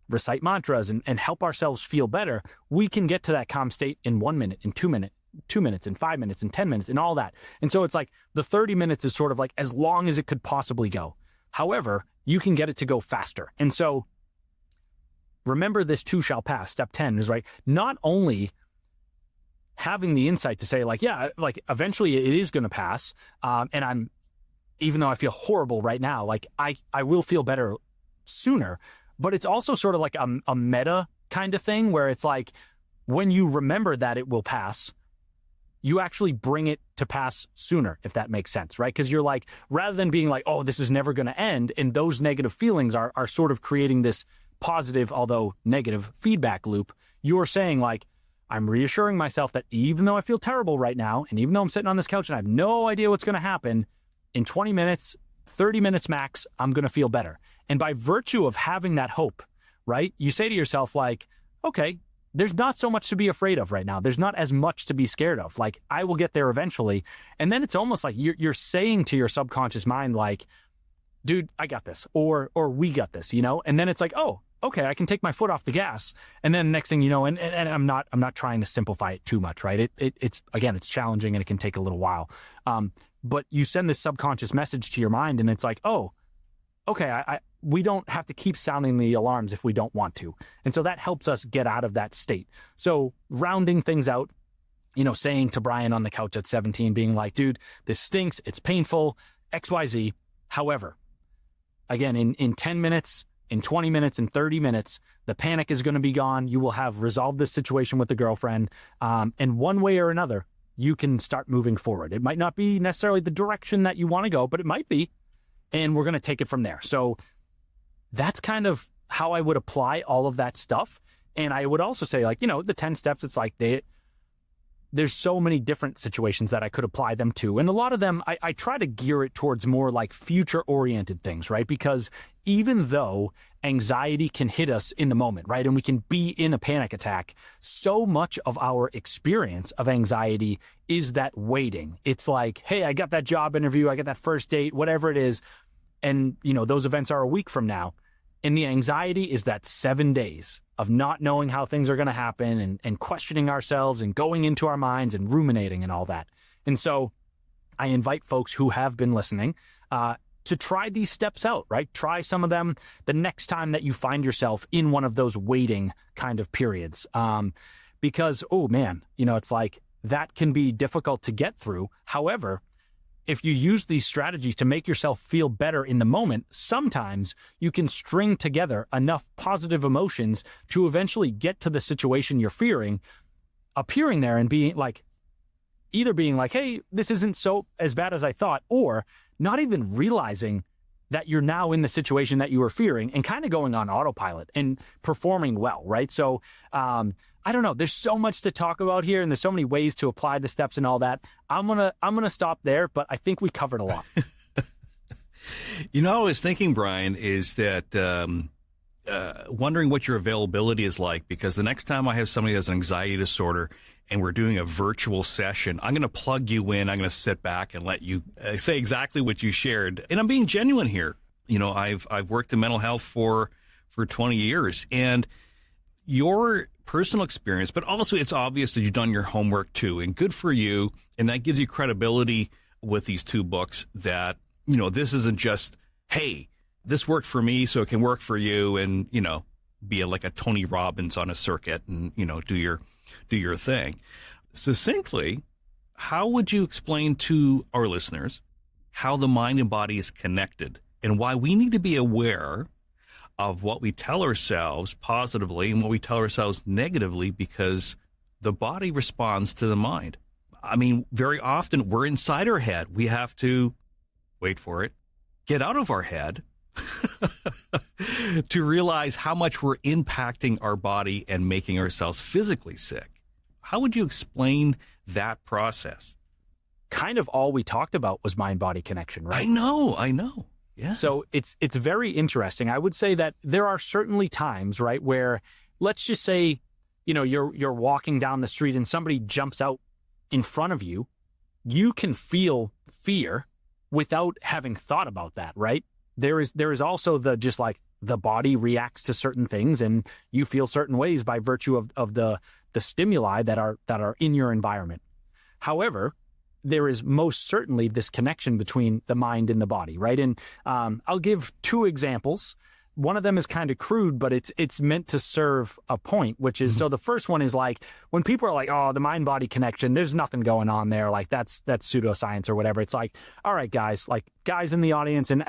recite mantras and help ourselves feel better, we can get to that calm state in 1 minute, in 2 minutes. 2 minutes and 5 minutes and 10 minutes and all that. And so it's like the 30 minutes is sort of like as long as it could possibly go. However, you can get it to go faster. And so remember, this too shall pass. Step 10 is right. Not only having the insight to say like, yeah, like eventually it is going to pass. And even though I feel horrible right now, like I will feel better sooner, but it's also sort of like a meta kind of thing where it's like, when you remember that it will pass, you actually bring it to pass sooner, if that makes sense, right? Because you're like, rather than being like, oh, this is never going to end, and those negative feelings are sort of creating this positive, although negative, feedback loop, you're saying like, I'm reassuring myself that even though I feel terrible right now, and even though I'm sitting on this couch and I have no idea what's going to happen, in 20 minutes, 30 minutes max, I'm going to feel better. And by virtue of having that hope, right, you say to yourself like, okay, there's not so much to be afraid of right now. There's not as much to be scared of. Like, I will get there eventually. And then it's almost like you're saying to your subconscious mind, like, dude, I got this, or we got this, And then it's like, oh, okay, I can take my foot off the gas. And then next thing you know, and I'm not trying to simplify it too much, right? It's again, it's challenging and it can take a little while. But you send this subconscious message to your mind, and it's like, oh, okay, we don't have to keep sounding the alarms if we don't want to. And so that helps us get out of that state. So rounding things out, saying to Brian on the couch at 17, being like, dude, this stinks, it's painful, XYZ. However, again, in 10 minutes, in 20 minutes, in 30 minutes, the panic is going to be gone. You will have resolved this situation with the girlfriend. And one way or another, you can start moving forward. It might not be necessarily the direction that you want to go, but it might be. And we're going to take it from there. So that's kind of how I would apply all of that stuff. And I would also say, like, the 10 steps, it's like there's so many different situations that I could apply them to. And a lot of them, I try to gear it towards more like future-oriented things, right? Because even though anxiety can hit us in the moment, right? And we can be in a panic attack, so much of our experience of anxiety is that waiting. It's like, hey, I got that job interview, I got that first date, whatever it is. And, those events are a week from now. And the anxiety is that 7 days of not knowing how things are going to happen and questioning ourselves and going into our minds and ruminating and all that. And so I invite folks who have been listening to try these steps out, right? Try some of them the next time that you find yourself in one of those waiting kind of periods. Because, oh man, it's like that can be difficult to get through. However, if you use these strategies to make yourself feel better in the moment, sometimes you can string together enough positive emotions to eventually get to the situation you're fearing, appearing there and being like, either being like, hey, this isn't so as bad as I thought, or not even realizing that you're now in the situation that you were fearing and kind of going on autopilot and performing well, right? So, I don't know. There's so much to talk about here, and there's so many ways to apply the steps and all that. I'm gonna stop there, but I think we covered a lot. I was thinking, Brian, is that wondering what your availability is like, because the next time I have somebody who has an anxiety disorder and we're doing a virtual session, I'm going to plug you in. I'm going to sit back and let you say exactly what you shared. And I'm being genuine here. I've worked in mental health for 20 years, and your personal experience, but also it's obvious that you've done your homework too, and good for you. And that gives you credibility with these two books that, this isn't just, hey, this worked for me, so it can work for you, and, be like a Tony Robbins on a circuit and, do your thing. Succinctly, how would you explain to our listeners how the mind and body is connected and why we need to be aware of what we tell ourselves positively and what we tell ourselves negatively, because the body responds to the mind? I mean, very often we're inside our head. We have to, wait for it, get out of our head to realize how much we're impacting our body and making ourselves physically sick. How would you explain that process? Kind of all we talked about was mind-body connection, right? I know. Yeah. So it's very interesting. I would say that there are certainly times, right, where let's just say, you're walking down the street and somebody jumps out in front of you. You can feel fear without having thought about that, right? There is also the body reacts to certain things and you feel certain ways by virtue of the stimuli that are in your environment. However, there is most certainly this connection between the mind and the body, right? And I'll give two examples. One of them is kind of crude, but it's meant to serve a point, which is, so the first one is like, when people are like, oh, the mind-body connection, there's nothing going on there. Like that's pseudoscience or whatever. It's like, all right, guys, like guys in the audience, and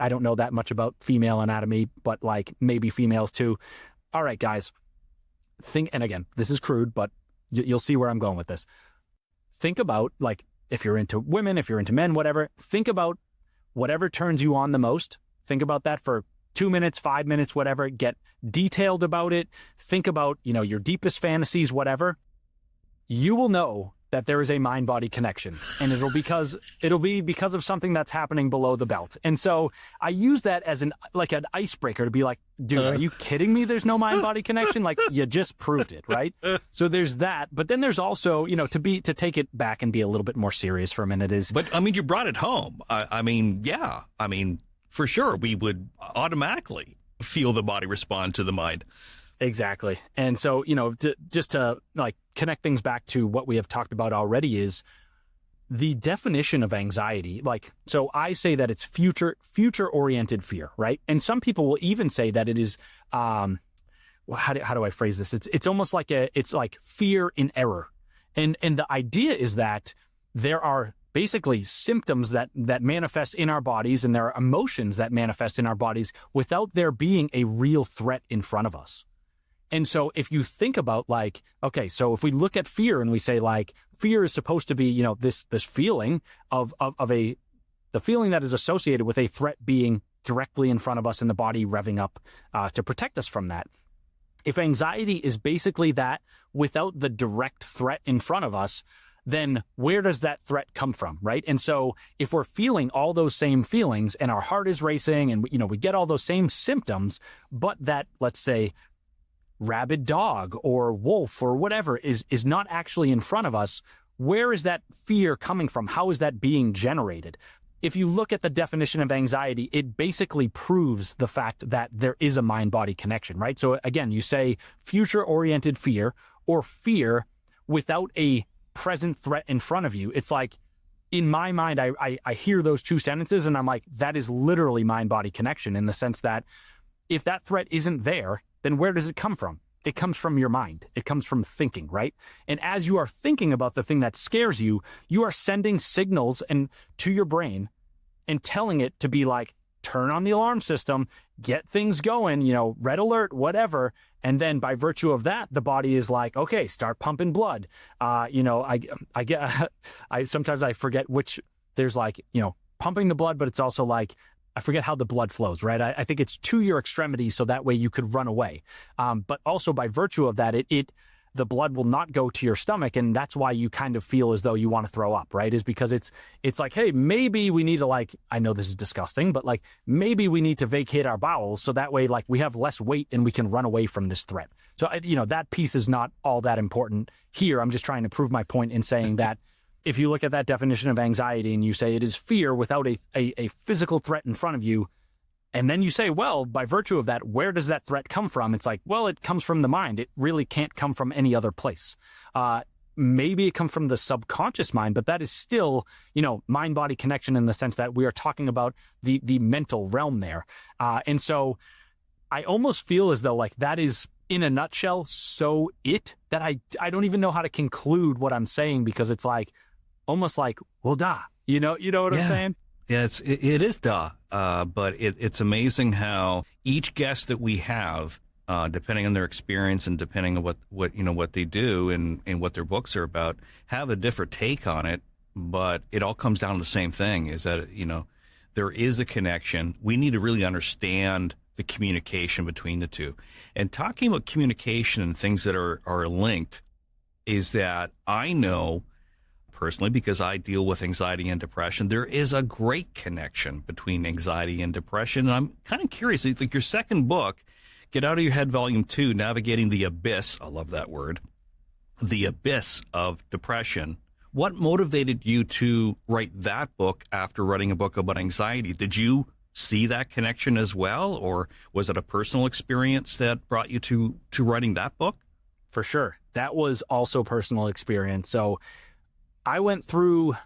I don't know that much about female anatomy, but like maybe females too. All right, guys, and again, this is crude, but you'll see where I'm going with this. Think about, like, if you're into women, if you're into men, whatever, think about whatever turns you on the most. Think about that for 2 minutes, 5 minutes, whatever. Get detailed about it. Think about, your deepest fantasies, whatever. You will know that there is a mind-body connection, and it'll be because of something that's happening below the belt. And so I use that as an icebreaker to be like, dude, are you kidding me? There's no mind-body connection? Like, you just proved it, right? So there's that. But then there's also, to take it back and be a little bit more serious for a minute is. But I mean, you brought it home. Yeah. For sure, we would automatically feel the body respond to the mind. Exactly. And so, just to like connect things back to what we have talked about already is the definition of anxiety. Like, so I say that it's future-oriented fear, right? And some people will even say that it is, how do I phrase this? It's almost like it's like fear in error. And the idea is that there are basically symptoms that manifest in our bodies, and there are emotions that manifest in our bodies without there being a real threat in front of us. And so if you think about like, okay, so if we look at fear and we say like, fear is supposed to be, this feeling the feeling that is associated with a threat being directly in front of us and the body revving up to protect us from that. If anxiety is basically that without the direct threat in front of us, then where does that threat come from, right? And so if we're feeling all those same feelings and our heart is racing and, we get all those same symptoms, but that, let's say, rabid dog or wolf or whatever is not actually in front of us, where is that fear coming from? How is that being generated? If you look at the definition of anxiety, it basically proves the fact that there is a mind-body connection, right? So again, you say future-oriented fear or fear without a present threat in front of you. It's like, in my mind, I hear those two sentences and I'm like, that is literally mind-body connection, in the sense that if that threat isn't there, then where does it come from? it comes from your mind. It comes from thinking, right? And as you are thinking about the thing that scares you, you are sending signals to your brain and telling it to be like, turn on the alarm system, get things going, red alert, whatever. And then by virtue of that, the body is like, okay, start pumping blood. I sometimes I forget which, there's like, pumping the blood, but it's also like, I forget how the blood flows, right? I think it's to your extremities, so that way you could run away. But also by virtue of that, the blood will not go to your stomach, and that's why you kind of feel as though you want to throw up, right? Is because it's like, hey, maybe we need to I know this is disgusting, but maybe we need to vacate our bowels so that way we have less weight and we can run away from this threat. So, that piece is not all that important here. I'm just trying to prove my point in saying that if you look at that definition of anxiety and you say it is fear without a physical threat in front of you, and then you say, well, by virtue of that, where does that threat come from? It's like, well, it comes from the mind. It really can't come from any other place. Maybe it comes from the subconscious mind, but that is still, mind-body connection in the sense that we are talking about the mental realm there. And so I almost feel as though that is, in a nutshell, that I don't even know how to conclude what I'm saying, because it's almost well, duh. You know what I'm saying? Yeah, it is duh. But it's amazing how each guest that we have, depending on their experience and depending on what they do and what their books are about, have a different take on it. But it all comes down to the same thing: is that there is a connection. We need to really understand the communication between the two. And talking about communication and things that are linked, is that I know personally, because I deal with anxiety and depression, there is a great connection between anxiety and depression. And I'm kind of curious, your second book, Get Out of Your Head, Volume 2, Navigating the Abyss, I love that word, the abyss of depression. What motivated you to write that book after writing a book about anxiety? Did you see that connection as well, or was it a personal experience that brought you to writing that book? For sure. That was also personal experience. So I went through,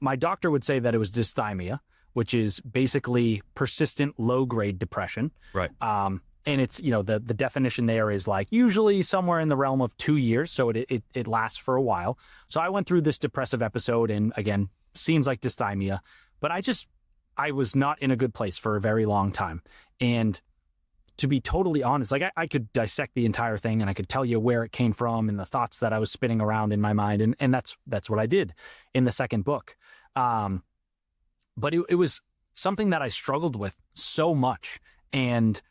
my doctor would say that it was dysthymia, which is basically persistent low-grade depression. Right. And it's, the definition there is usually somewhere in the realm of 2 years. So it lasts for a while. So I went through this depressive episode, and again, seems like dysthymia, but I was not in a good place for a very long time. And to be totally honest, I could dissect the entire thing, and I could tell you where it came from and the thoughts that I was spinning around in my mind. And that's what I did in the second book. But it was something that I struggled with so much. And,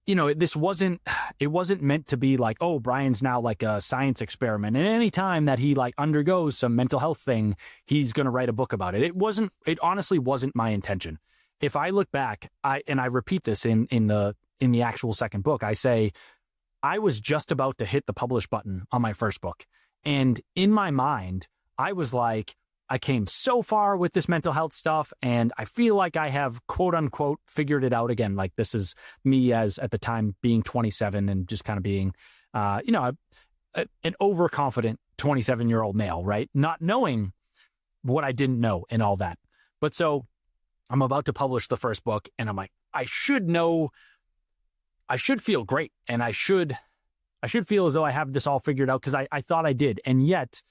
it wasn't meant to be oh, Brian's now a science experiment. And any time that he undergoes some mental health thing, he's going to write a book about it. It honestly wasn't my intention. If I look back, I repeat this in the actual second book, I say, I was just about to hit the publish button on my first book. And in my mind, I was I came so far with this mental health stuff, and I feel like I have, quote unquote, figured it out again. This is me as at the time being 27 and just kind of being, an overconfident 27-year-old male, right? Not knowing what I didn't know and all that. But so I'm about to publish the first book, and I'm I should feel great, and I should feel as though I have this all figured out, because I thought I did. And yet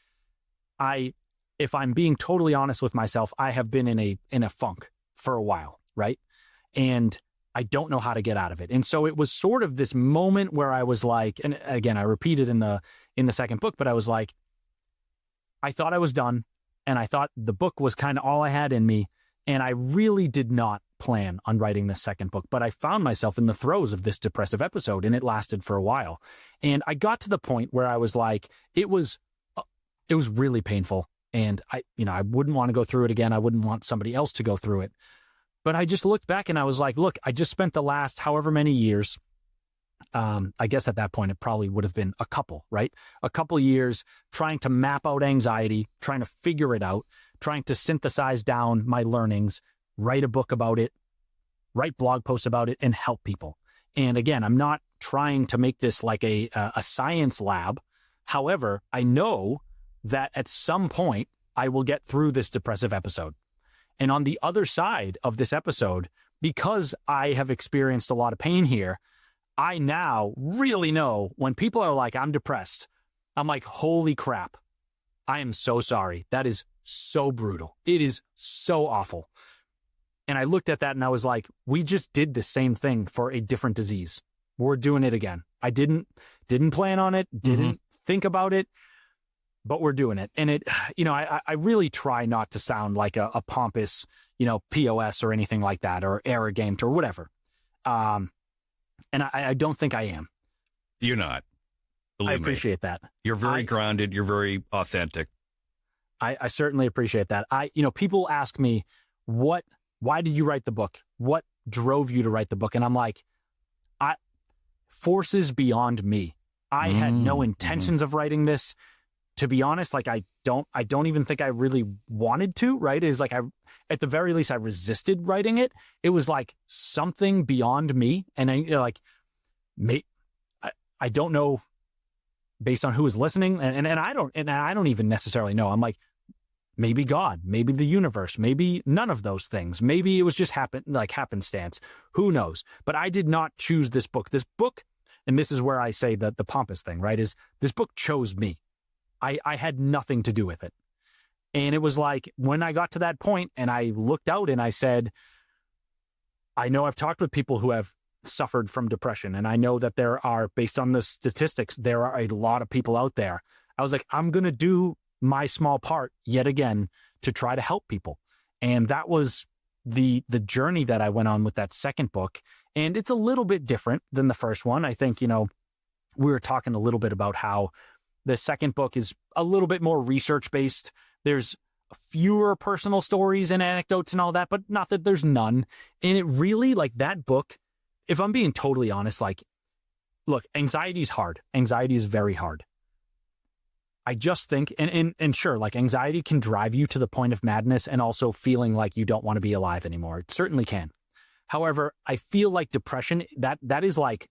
if I'm being totally honest with myself, I have been in a funk for a while, right? And I don't know how to get out of it. And so it was sort of this moment where I was and again, I repeat it in the second book, but I was I thought I was done, and I thought the book was kind of all I had in me, and I really did not plan on writing the second book. But I found myself in the throes of this depressive episode, and it lasted for a while. And I got to the point where I was it was really painful. And I wouldn't want to go through it again. I wouldn't want somebody else to go through it. But I just looked back, and I was look, I just spent the last however many years, I guess at that point it probably would have been a couple, right? A couple years trying to map out anxiety, trying to figure it out, trying to synthesize down my learnings, write a book about it, write blog posts about it, and help people. And again, I'm not trying to make this a science lab. However, I know that at some point I will get through this depressive episode. And on the other side of this episode, because I have experienced a lot of pain here, I now really know when people are like, I'm depressed, I'm like, holy crap. I am so sorry. That is so brutal. It is so awful. And I looked at that and I was like, we just did the same thing for a different disease. We're doing it again. I didn't plan on it, didn't think about it, but we're doing it. And it, I really try not to sound like a pompous, POS or anything like that, or arrogant or whatever. And I don't think I am. You're not. Believe I appreciate me. that. You're very grounded. You're very authentic. I certainly appreciate that. People ask me, why did you write the book? What drove you to write the book? And I'm like, forces beyond me. I had no intentions of writing this. To be honest, like I don't even think I really wanted to, right? It is like at the very least, I resisted writing it. It was like something beyond me. And I don't know based on who is listening. And I don't even necessarily know. I'm like, maybe God, maybe the universe, maybe none of those things. Maybe it was just happenstance. Who knows? But I did not choose this book. This book, and this is where I say the pompous thing, right? Is this book chose me. I had nothing to do with it. And it was like when I got to that point and I looked out and I said, I know I've talked with people who have suffered from depression. And I know that there are, based on the statistics, there are a lot of people out there. I was like, I'm going to do my small part yet again to try to help people. And that was the journey that I went on with that second book. And it's a little bit different than the first one. I think, we were talking a little bit about how the second book is a little bit more research-based. There's fewer personal stories and anecdotes and all that, but not that there's none. And it really, like that book, if I'm being totally honest, like, look, anxiety is hard. Anxiety is very hard. I just think, and sure, like anxiety can drive you to the point of madness and also feeling like you don't want to be alive anymore. It certainly can. However, I feel like depression, that is like,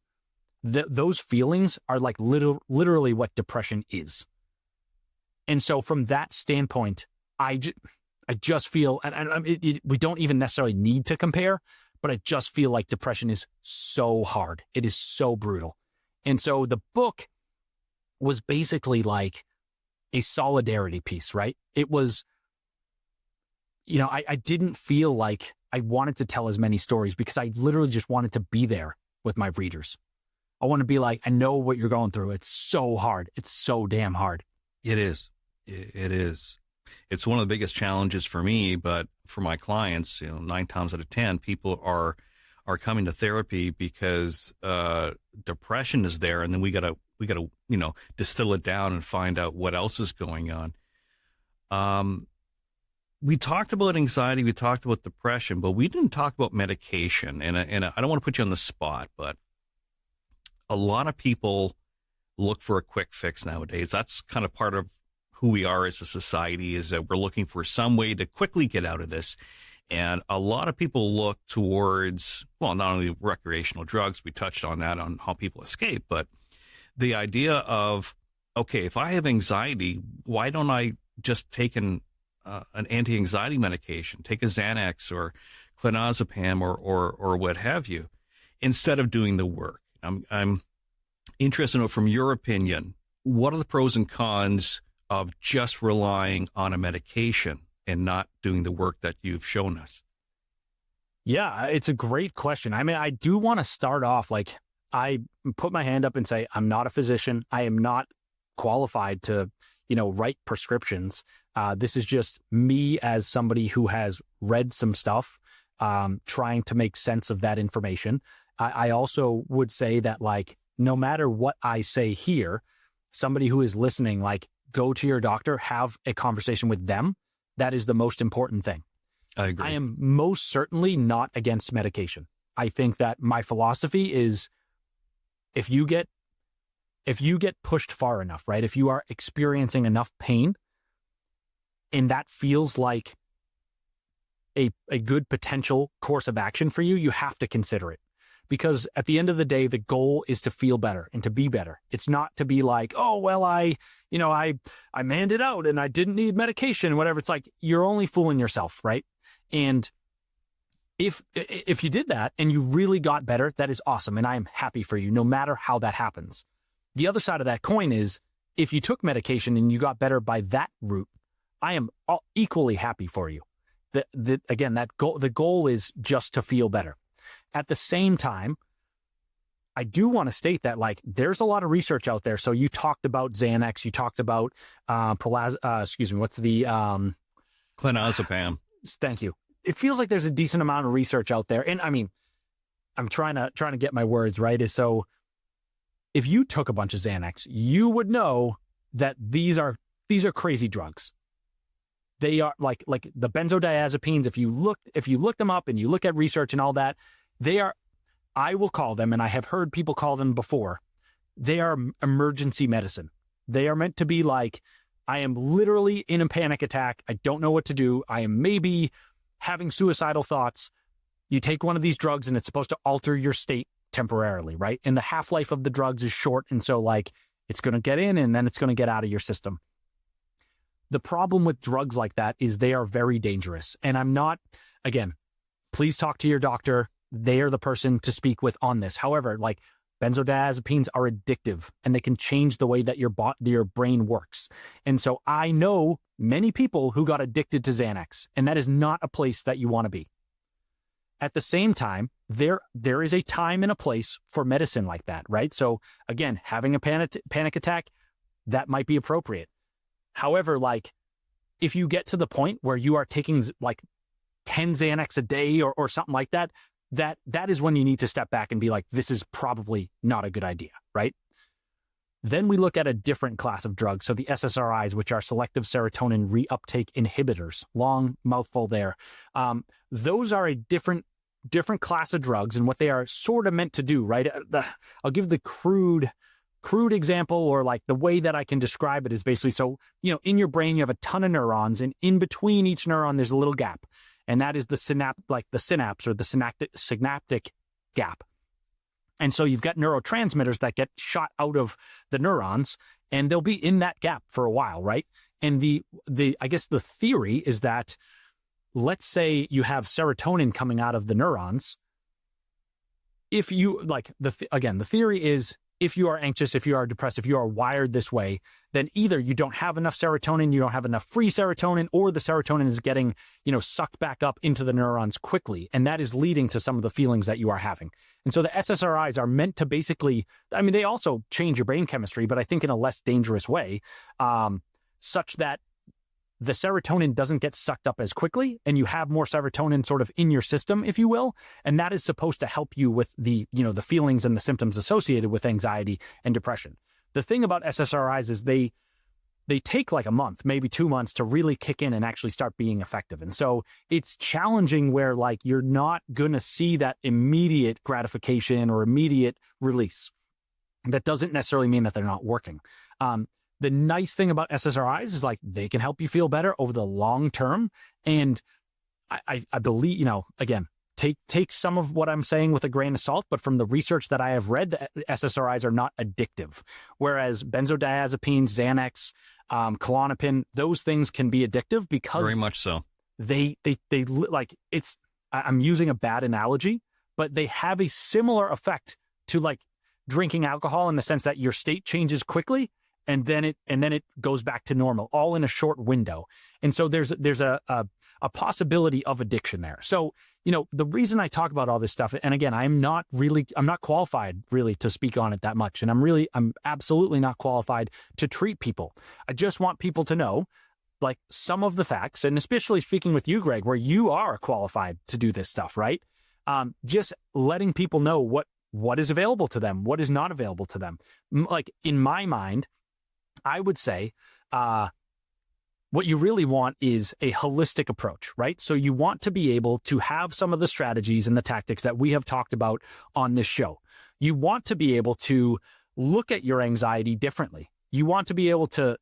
those feelings are like literally what depression is. And so from that standpoint, I just feel, and we don't even necessarily need to compare, but I just feel like depression is so hard. It is so brutal. And so the book was basically like a solidarity piece, right? It was, I didn't feel like I wanted to tell as many stories because I literally just wanted to be there with my readers. I want to be like, I know what you're going through. It's so hard. It's so damn hard. It is. It is. It's one of the biggest challenges for me, but for my clients, 9 times out of 10, people are coming to therapy because depression is there, and then we gotta distill it down and find out what else is going on. We talked about anxiety, we talked about depression, but we didn't talk about medication. And I don't want to put you on the spot, but a lot of people look for a quick fix nowadays. That's kind of part of who we are as a society, is that we're looking for some way to quickly get out of this. And a lot of people look towards, well, not only recreational drugs, we touched on that, on how people escape, but the idea of, okay, if I have anxiety, why don't I just take an anti-anxiety medication, take a Xanax or clonazepam or what have you, instead of doing the work? I'm interested to know, from your opinion, what are the pros and cons of just relying on a medication and not doing the work that you've shown us? Yeah, it's a great question. I mean, I do want to start off, like, I put my hand up and say, I'm not a physician. I am not qualified to, write prescriptions. This is just me as somebody who has read some stuff, trying to make sense of that information. I also would say that, like, no matter what I say here, somebody who is listening, like, go to your doctor, have a conversation with them. That is the most important thing. I agree. I am most certainly not against medication. I think that my philosophy is, if you get pushed far enough, right? If you are experiencing enough pain and that feels like a good potential course of action for you, you have to consider it. Because at the end of the day, the goal is to feel better and to be better. It's not to be like, oh, well, I manned it out and I didn't need medication, whatever. It's like, you're only fooling yourself, right? And if you did that and you really got better, that is awesome. And I am happy for you, no matter how that happens. The other side of that coin is if you took medication and you got better by that route, I am equally happy for you. Again, the goal is just to feel better. At the same time, I do want to state that like there's a lot of research out there. So you talked about Xanax, you talked about what's the clonazepam. Thank you. It feels like there's a decent amount of research out there, and I mean, I'm trying to get my words right. Is so if you took a bunch of Xanax, you would know that these are crazy drugs. They are like the benzodiazepines. If you look them up and you look at research and all that, they are. I will call them, and I have heard people call them before, they are emergency medicine. They are meant to be like, I am literally in a panic attack. I don't know what to do. I am maybe having suicidal thoughts. You take one of these drugs, and it's supposed to alter your state temporarily, right? And the half-life of the drugs is short, and so like it's going to get in, and then it's going to get out of your system. The problem with drugs like that is they are very dangerous. And I'm not, again, please talk to your doctor. They are the person to speak with on this. However, like benzodiazepines are addictive and they can change the way that your brain works. And so I know many people who got addicted to Xanax, and that is not a place that you want to be. At the same time, there is a time and a place for medicine like that, right? So again, having a panic attack, that might be appropriate. However, like if you get to the point where you are taking like 10 Xanax a day or something like that, that is when you need to step back and be like, this is probably not a good idea, right? Then we look at a different class of drugs. So the SSRIs, which are selective serotonin reuptake inhibitors, long mouthful there. Those are a different class of drugs, and what they are sort of meant to do, right? I'll give the crude example, or like the way that I can describe it is basically, so, in your brain, you have a ton of neurons, and in between each neuron, there's a little gap. And that is the synapse or the synaptic gap. And so you've got neurotransmitters that get shot out of the neurons, and they'll be in that gap for a while, right? And I guess the theory is that, let's say you have serotonin coming out of the neurons. If you the theory is, if you are anxious, if you are depressed, if you are wired this way, then either you don't have enough serotonin, you don't have enough free serotonin, or the serotonin is getting, sucked back up into the neurons quickly. And that is leading to some of the feelings that you are having. And so the SSRIs are meant to basically, they also change your brain chemistry, but I think in a less dangerous way, such that the serotonin doesn't get sucked up as quickly, and you have more serotonin sort of in your system, if you will. And that is supposed to help you with the feelings and the symptoms associated with anxiety and depression. The thing about SSRIs is they take like a month, maybe 2 months to really kick in and actually start being effective. And so it's challenging where like you're not going to see that immediate gratification or immediate release. That doesn't necessarily mean that they're not working. The nice thing about SSRIs is like they can help you feel better over the long term. And I believe, again, take some of what I'm saying with a grain of salt, but from the research that I have read, the SSRIs are not addictive. Whereas benzodiazepines, Xanax, Klonopin, those things can be addictive because very much so. They like it's, I'm using a bad analogy, but they have a similar effect to like drinking alcohol in the sense that your state changes quickly. And then it goes back to normal, all in a short window. And so there's a possibility of addiction there. So, the reason I talk about all this stuff, and again, I'm not qualified really to speak on it that much. And I'm absolutely not qualified to treat people. I just want people to know like some of the facts, and especially speaking with you, Greg, where you are qualified to do this stuff, right? Just letting people know what is available to them, what is not available to them. Like in my mind, I would say what you really want is a holistic approach, right? So you want to be able to have some of the strategies and the tactics that we have talked about on this show. You want to be able to look at your anxiety differently. You want to be able to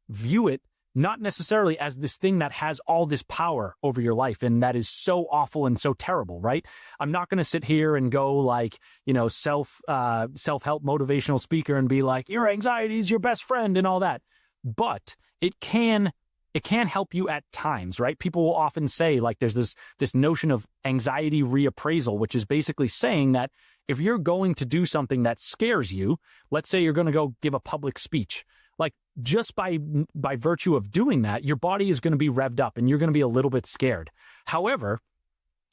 view it not necessarily as this thing that has all this power over your life and that is so awful and so terrible, right? I'm not going to sit here and go like, self-help motivational speaker and be like, your anxiety is your best friend and all that. But it can it can help you at times, right? People will often say, like, there's this notion of anxiety reappraisal, which is basically saying that if you're going to do something that scares you, let's say you're going to go give a public speech, like, just by virtue of doing that, your body is going to be revved up and you're going to be a little bit scared. However,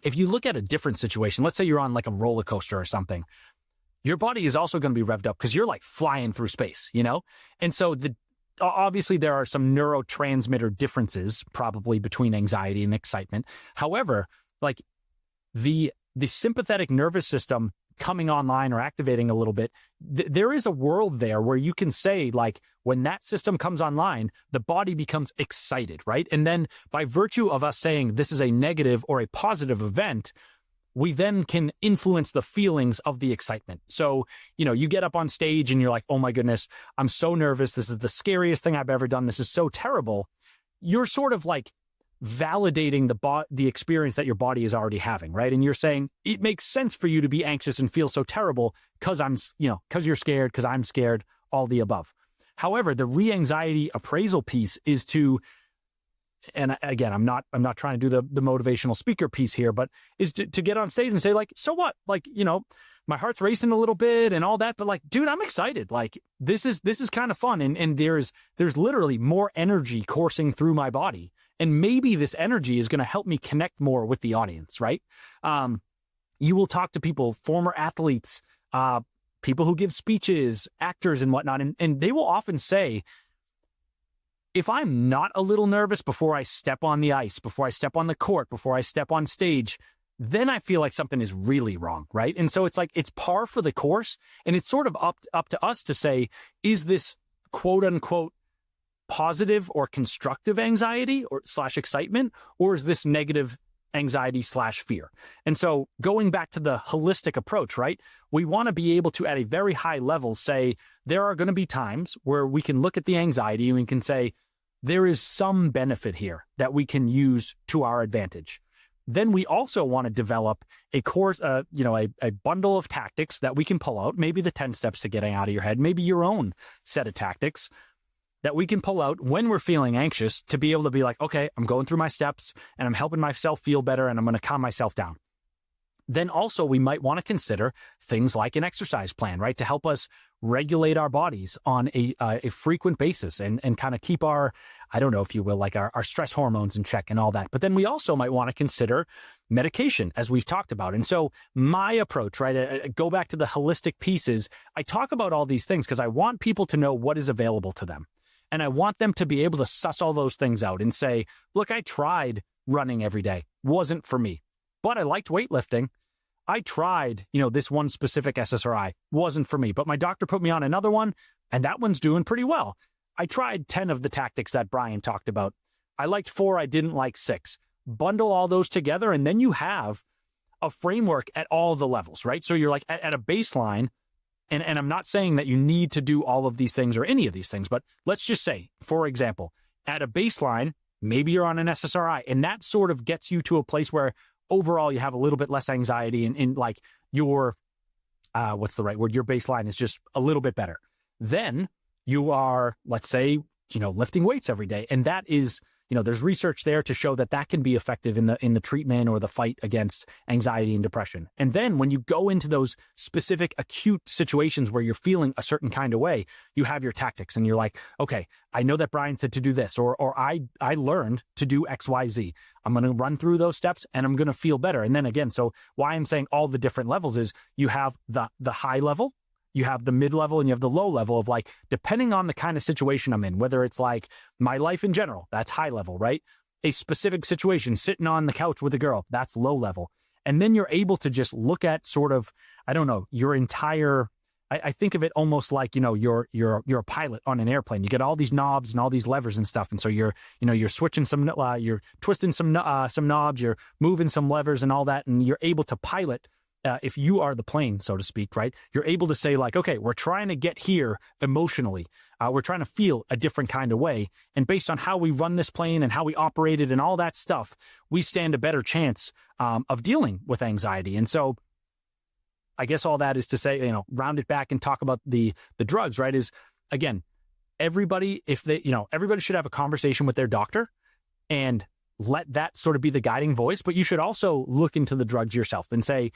if you look at a different situation, let's say you're on like a roller coaster or something, your body is also going to be revved up because you're like flying through space, you know? And so obviously there are some neurotransmitter differences probably between anxiety and excitement. However, like the sympathetic nervous system coming online or activating a little bit, there is a world there where you can say, like, when that system comes online, the body becomes excited, right? And then by virtue of us saying this is a negative or a positive event, we then can influence the feelings of the excitement. So, you know, you get up on stage and you're like, oh my goodness, I'm so nervous. This is the scariest thing I've ever done. This is so terrible. You're sort of like validating the experience that your body is already having, right? And you're saying it makes sense for you to be anxious and feel so terrible because because you're scared, because I'm scared, all the above. However, the re-anxiety appraisal piece is to, and again, I'm not trying to do the motivational speaker piece here, but is to get on stage and say, like, so what? Like, you know, my heart's racing a little bit and all that, but like, dude, I'm excited. Like, this is kind of fun. And there's literally more energy coursing through my body. And maybe this energy is going to help me connect more with the audience, right? You will talk to people, former athletes, people who give speeches, actors and whatnot, and they will often say, if I'm not a little nervous before I step on the ice, before I step on the court, before I step on stage, then I feel like something is really wrong, right? And so it's like, it's par for the course, and it's sort of up to us to say, is this quote unquote positive or constructive anxiety or / excitement, or is this negative anxiety / fear? And so going back to the holistic approach, right? We want to be able to, at a very high level, say there are going to be times where we can look at the anxiety and we can say there is some benefit here that we can use to our advantage. Then we also want to develop a course, a bundle of tactics that we can pull out, maybe the 10 steps to getting out of your head, maybe your own set of tactics that we can pull out when we're feeling anxious to be able to be like, okay, I'm going through my steps and I'm helping myself feel better and I'm going to calm myself down. Then also we might want to consider things like an exercise plan, right? To help us regulate our bodies on a frequent basis and kind of keep our, I don't know if you will, like our stress hormones in check and all that. But then we also might want to consider medication, as we've talked about. And so my approach, right, I go back to the holistic pieces. I talk about all these things because I want people to know what is available to them. And I want them to be able to suss all those things out and say, look, I tried running every day. Wasn't for me. But I liked weightlifting. I tried, this one specific SSRI. Wasn't for me. But my doctor put me on another one, and that one's doing pretty well. I tried 10 of the tactics that Brian talked about. I liked 4. I didn't like 6. Bundle all those together, and then you have a framework at all the levels, right? So you're like at a baseline. And I'm not saying that you need to do all of these things or any of these things, but let's just say, for example, at a baseline, maybe you're on an SSRI, and that sort of gets you to a place where overall you have a little bit less anxiety and like your, what's the right word? Your baseline is just a little bit better. Then you are, let's say, lifting weights every day. And that is, there's research there to show that that can be effective in the treatment or the fight against anxiety and depression. And then when you go into those specific acute situations where you're feeling a certain kind of way, you have your tactics and you're like, okay, I know that Brian said to do this, or I learned to do X, Y, Z. I'm going to run through those steps and I'm going to feel better. And then again, so why I'm saying all the different levels is you have the high level, you have the mid-level, and you have the low level of, like, depending on the kind of situation I'm in, whether it's like my life in general, that's high level, right? A specific situation, sitting on the couch with a girl, that's low level. And then you're able to just look at sort of, I don't know, your entire, I think of it almost like, you're a pilot on an airplane. You get all these knobs and all these levers and stuff. And so you're switching you're twisting some knobs, you're moving some levers and all that. And you're able to pilot. If you are the plane, so to speak, right, you're able to say, like, okay, we're trying to get here emotionally. We're trying to feel a different kind of way. And based on how we run this plane and how we operate it and all that stuff, we stand a better chance of dealing with anxiety. And so I guess all that is to say, round it back and talk about the drugs, right, is, again, everybody, if they, everybody should have a conversation with their doctor and let that sort of be the guiding voice. But you should also look into the drugs yourself and say,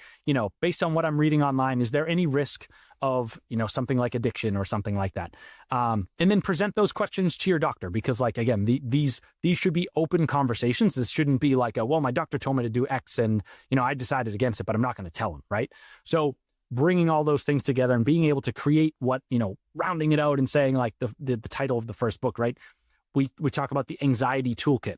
based on what I'm reading online, is there any risk of, something like addiction or something like that? And then present those questions to your doctor, because like, again, these should be open conversations. This shouldn't be like, well, my doctor told me to do X and, I decided against it, but I'm not going to tell him. Right. So bringing all those things together and being able to create what, rounding it out and saying like the title of the first book, right? We talk about the anxiety toolkit.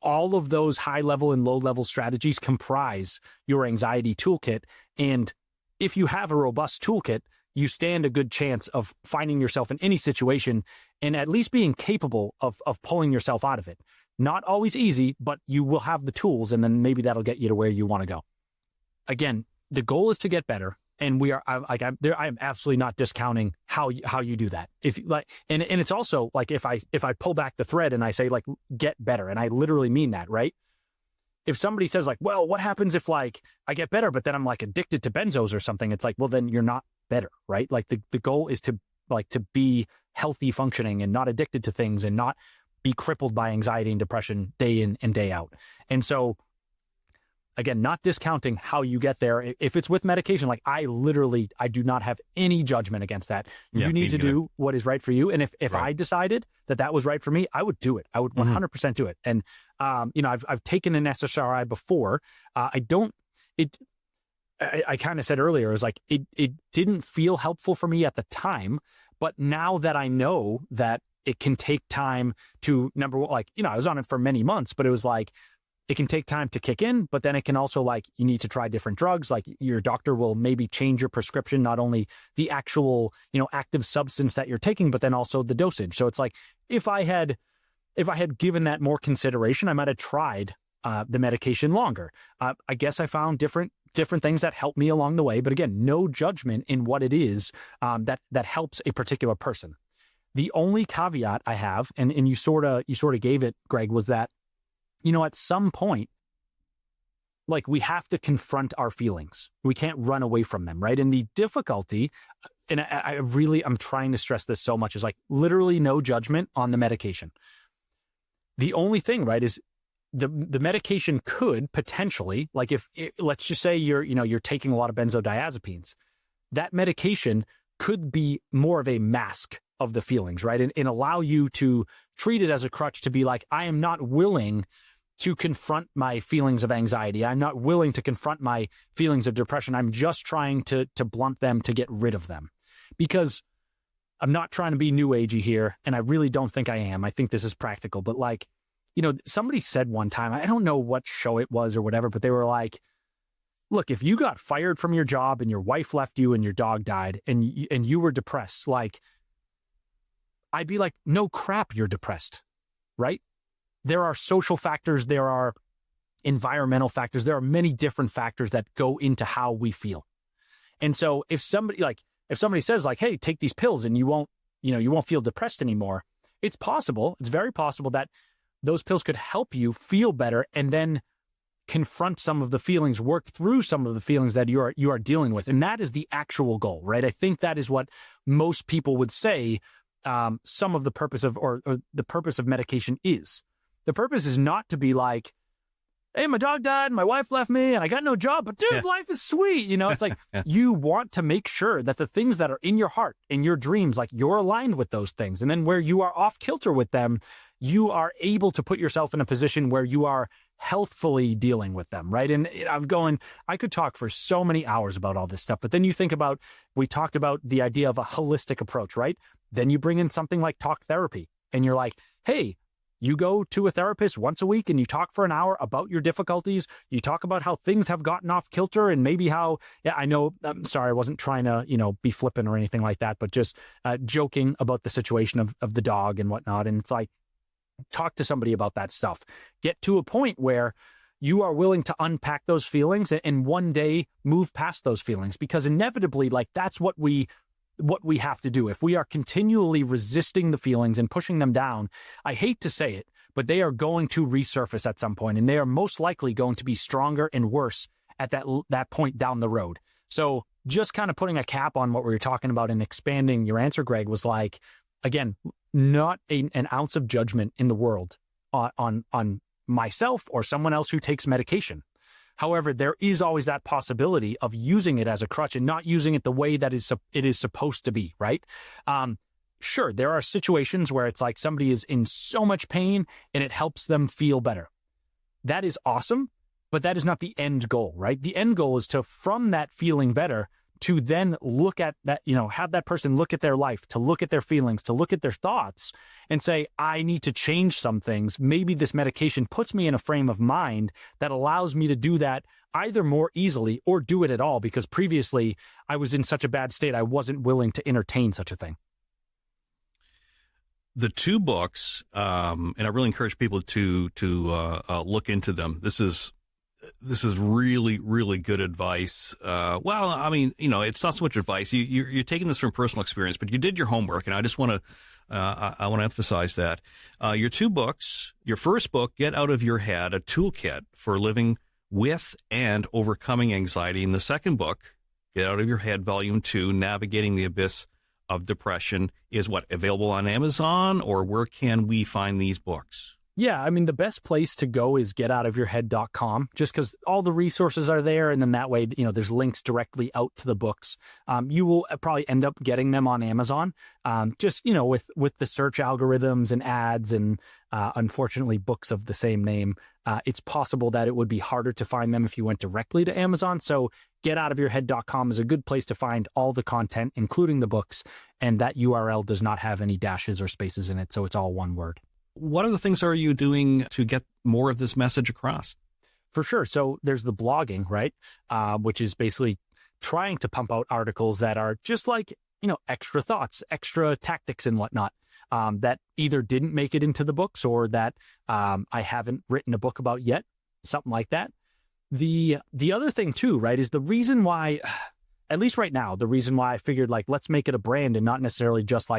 All of those high level and low level strategies comprise your anxiety toolkit. And if you have a robust toolkit, you stand a good chance of finding yourself in any situation and at least being capable of pulling yourself out of it. Not always easy, but you will have the tools, and then maybe that'll get you to where you want to go. Again, the goal is to get better. And I am absolutely not discounting how you do that. If like, and it's also like, if I pull back the thread and I say like, get better, and I literally mean that, right? If somebody says like, well, what happens if like I get better, but then I'm like addicted to benzos or something? It's like, well, then you're not better, right? Like the goal is to be healthy functioning and not addicted to things and not be crippled by anxiety and depression day in and day out. And so, again, not discounting how you get there. If it's with medication, like I do not have any judgment against that. You need to do what is right for you. And if right. I decided that was right for me, I would do it. I would 100% do it. And, I've taken an SSRI before. I kind of said earlier, it was like, it didn't feel helpful for me at the time, but now that I know that it can take time to, number one, like, I was on it for many months, but it was like, it can take time to kick in, but then it can also like, you need to try different drugs. Like your doctor will maybe change your prescription, not only the actual, active substance that you're taking, but then also the dosage. So it's like, if I had given that more consideration, I might've tried the medication longer. I guess I found different things that helped me along the way. But again, no judgment in what it is that helps a particular person. The only caveat I have, and you sort of gave it, Greg, was that, at some point, like we have to confront our feelings. We can't run away from them, right? And the difficulty, and I'm trying to stress this so much, is like literally no judgment on the medication. The only thing, right, is the medication could potentially, like let's just say you're taking a lot of benzodiazepines, that medication could be more of a mask of the feelings, right? And allow you to treat it as a crutch to be like, I am not willing to confront my feelings of anxiety. I'm not willing to confront my feelings of depression. I'm just trying to blunt them, to get rid of them. Because I'm not trying to be new agey here, and I really don't think I am. I think this is practical. But like, somebody said one time, I don't know what show it was or whatever, but they were like, look, if you got fired from your job and your wife left you and your dog died and you were depressed, like, I'd be like, no crap, you're depressed, right? There are social factors, there are environmental factors, there are many different factors that go into how we feel. And so if somebody says like, hey, take these pills and you won't feel depressed anymore, it's very possible that those pills could help you feel better and then confront some of the feelings, work through some of the feelings that you are dealing with. And that is the actual goal, right? I think that is what most people would say some of the purpose of, or the purpose of medication is. The purpose is not to be like, hey, my dog died, my wife left me, and I got no job, but dude, life is sweet. It's like you want to make sure that the things that are in your heart, in your dreams, like you're aligned with those things. And then where you are off kilter with them, you are able to put yourself in a position where you are healthfully dealing with them, right? And I could talk for so many hours about all this stuff, but then you think about, we talked about the idea of a holistic approach, right? Then you bring in something like talk therapy, and you're like, hey, you go to a therapist once a week and you talk for an hour about your difficulties. You talk about how things have gotten off kilter and maybe how, I know, I'm sorry, I wasn't trying to, be flippant or anything like that, but just joking about the situation of the dog and whatnot. And it's like, talk to somebody about that stuff. Get to a point where you are willing to unpack those feelings and one day move past those feelings, because inevitably, like, that's what we have to do. If we are continually resisting the feelings and pushing them down, I hate to say it, but they are going to resurface at some point, and they are most likely going to be stronger and worse at that point down the road. So just kind of putting a cap on what we were talking about and expanding your answer, Greg, was like, again, not an ounce of judgment in the world on myself or someone else who takes medication. However, there is always that possibility of using it as a crutch and not using it the way that it is supposed to be, right? Sure, there are situations where it's like somebody is in so much pain and it helps them feel better. That is awesome, but that is not the end goal, right? The end goal is to, from that feeling better, to then look at that, have that person look at their life, to look at their feelings, to look at their thoughts and say, I need to change some things. Maybe this medication puts me in a frame of mind that allows me to do that either more easily or do it at all, because previously I was in such a bad state I wasn't willing to entertain such a thing. The two books, and I really encourage people to look into them. This is really, really good advice. Well, I mean, it's not so much advice. You're taking this from personal experience, but you did your homework, and I just want to I want to emphasize that. Your two books, your first book, Get Out of Your Head, a toolkit for living with and overcoming anxiety, and the second book, Get Out of Your Head, Volume 2, Navigating the Abyss of Depression, is what, available on Amazon, or where can we find these books? Yeah, I mean, the best place to go is getoutofyourhead.com, just because all the resources are there. And then that way, there's links directly out to the books. You will probably end up getting them on Amazon, with the search algorithms and ads and unfortunately books of the same name. It's possible that it would be harder to find them if you went directly to Amazon. So getoutofyourhead.com is a good place to find all the content, including the books. And that URL does not have any dashes or spaces in it. So it's all one word. What other things are you doing to get more of this message across? For sure. So there's the blogging, right? Which is basically trying to pump out articles that are just like, extra thoughts, extra tactics and whatnot, that either didn't make it into the books or that I haven't written a book about yet, something like that. The other thing too, right, is the reason why, at least right now, the reason why I figured like, let's make it a brand and not necessarily just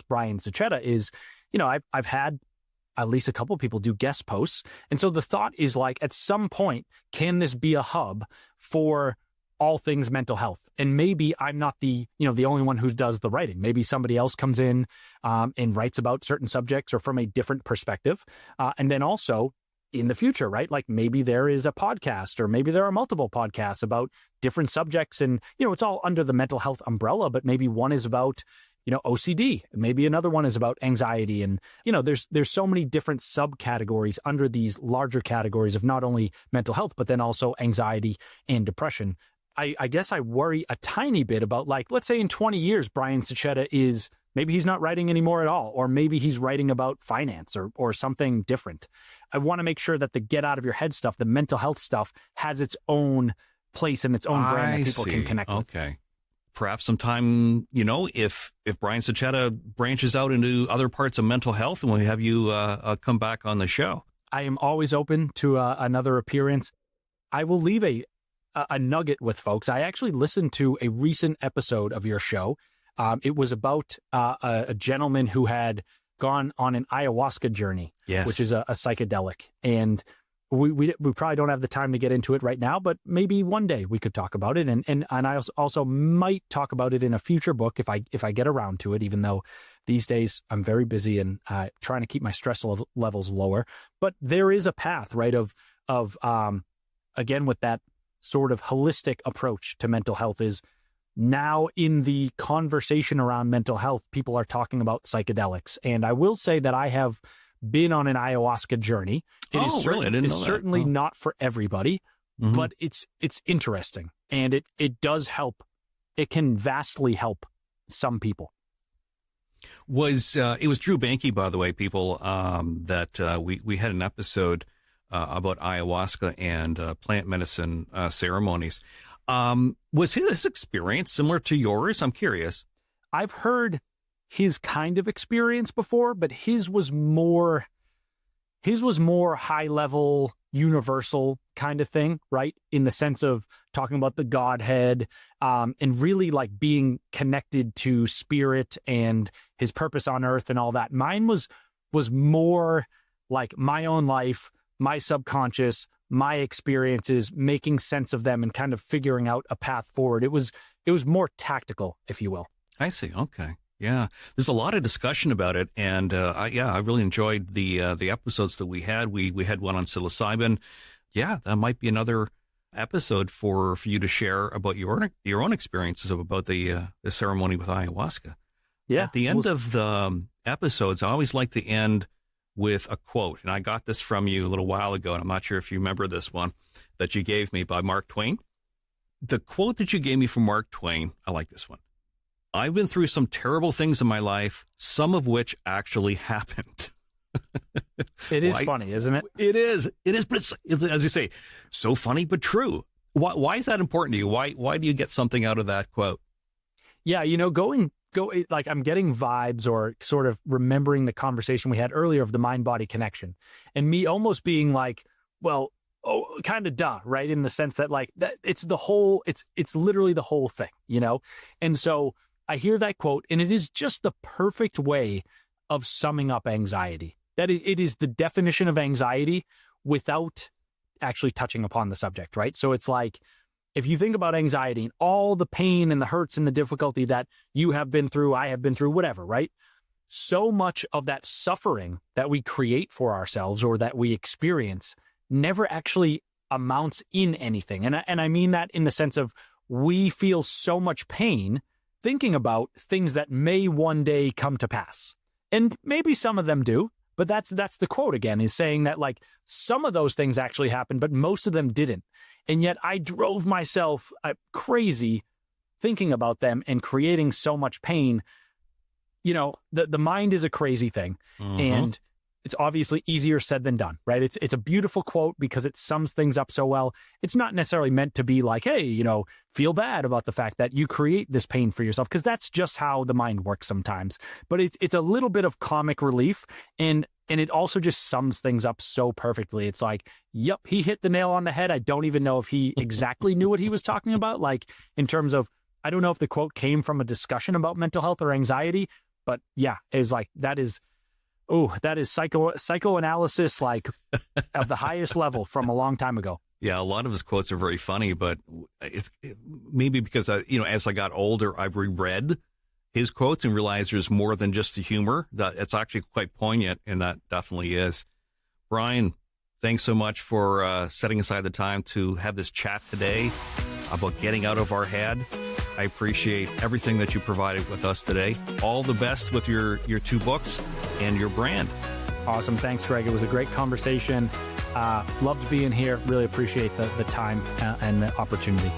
Brian Sachetta is, I've had at least a couple of people do guest posts. And so the thought is like, at some point, can this be a hub for all things mental health? And maybe I'm not the only one who does the writing. Maybe somebody else comes in and writes about certain subjects or from a different perspective. And then also in the future, right? Like maybe there is a podcast or maybe there are multiple podcasts about different subjects. And, it's all under the mental health umbrella, but maybe one is about OCD. Maybe another one is about anxiety. And, there's so many different subcategories under these larger categories of not only mental health, but then also anxiety and depression. I guess I worry a tiny bit about, like, let's say in 20 years, Brian Sachetta maybe he's not writing anymore at all, or maybe he's writing about finance or something different. I want to make sure that the get out of your head stuff, the mental health stuff, has its own place and its own brand that people can connect with. Okay. Perhaps sometime, if Brian Sachetta branches out into other parts of mental health, and we'll have you come back on the show. I am always open to another appearance. I will leave a nugget with folks. I actually listened to a recent episode of your show. It was about a gentleman who had gone on an ayahuasca journey, yes, which is a psychedelic. And we probably don't have the time to get into it right now, but maybe one day we could talk about it. And I also might talk about it in a future book if I get around to it, even though these days I'm very busy and trying to keep my stress levels lower. But there is a path, right, of again, with that sort of holistic approach to mental health is now in the conversation around mental health, people are talking about psychedelics. And I will say that I have been on an ayahuasca journey. Really? I didn't know that. Certainly not for everybody, but it's interesting, and it does help. It can vastly help some people. It was Drew Banke, by the way, people, that we had an episode about ayahuasca and plant medicine ceremonies. Was his experience similar to yours? I'm curious. I've heard his kind of experience before, but his was more high level, universal kind of thing, right? In the sense of talking about the Godhead, and really like being connected to spirit and his purpose on earth and all that. Mine was more like my own life, my subconscious, my experiences, making sense of them and kind of figuring out a path forward. It was more tactical, if you will. I see. Okay. Yeah, there's a lot of discussion about it, and I really enjoyed the episodes that we had. We had one on psilocybin. Yeah, that might be another episode for you to share about your own experiences about the ceremony with ayahuasca. Yeah. At the end of the episodes, I always like to end with a quote, and I got this from you a little while ago, and I'm not sure if you remember this one that you gave me by Mark Twain. The quote that you gave me from Mark Twain, I like this one. I've been through some terrible things in my life, some of which actually happened. It is funny, isn't it? It is, but it's, as you say, so funny but true. Why is that important to you? Why do you get something out of that quote? Yeah, like I'm getting vibes or sort of remembering the conversation we had earlier of the mind-body connection, and me almost being like, well, kind of duh, right? In the sense that like that it's literally the whole thing, And so I hear that quote, and it is just the perfect way of summing up anxiety. It is the definition of anxiety without actually touching upon the subject, right? So it's like, if you think about anxiety and all the pain and the hurts and the difficulty that you have been through, I have been through, whatever, right? So much of that suffering that we create for ourselves or that we experience never actually amounts in anything. And I mean that in the sense of we feel so much pain thinking about things that may one day come to pass. And maybe some of them do, but that's the quote again, is saying that like some of those things actually happened, but most of them didn't. And yet I drove myself crazy thinking about them and creating so much pain. The mind is a crazy thing. Mm-hmm. And it's obviously easier said than done, right? It's a beautiful quote because it sums things up so well. It's not necessarily meant to be like, hey, feel bad about the fact that you create this pain for yourself, because that's just how the mind works sometimes. But it's a little bit of comic relief, and it also just sums things up so perfectly. It's like, yep, he hit the nail on the head. I don't even know if he exactly knew what he was talking about. Like in terms of, I don't know if the quote came from a discussion about mental health or anxiety, but yeah, it's like, that is psychoanalysis, like of the highest level from a long time ago. Yeah, a lot of his quotes are very funny, but it's maybe because as I got older, I've reread his quotes and realized there's more than just the humor. That it's actually quite poignant, and that definitely is. Brian, thanks so much for setting aside the time to have this chat today about getting out of our head. I appreciate everything that you provided with us today. All the best with your 2 books and your brand. Awesome. Thanks, Greg. It was a great conversation. Loved being here. Really appreciate the time and the opportunity.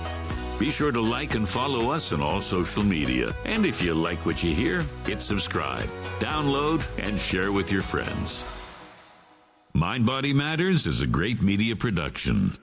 Be sure to like and follow us on all social media. And if you like what you hear, hit subscribe, download, and share with your friends. Mind Body Matters is a great media production.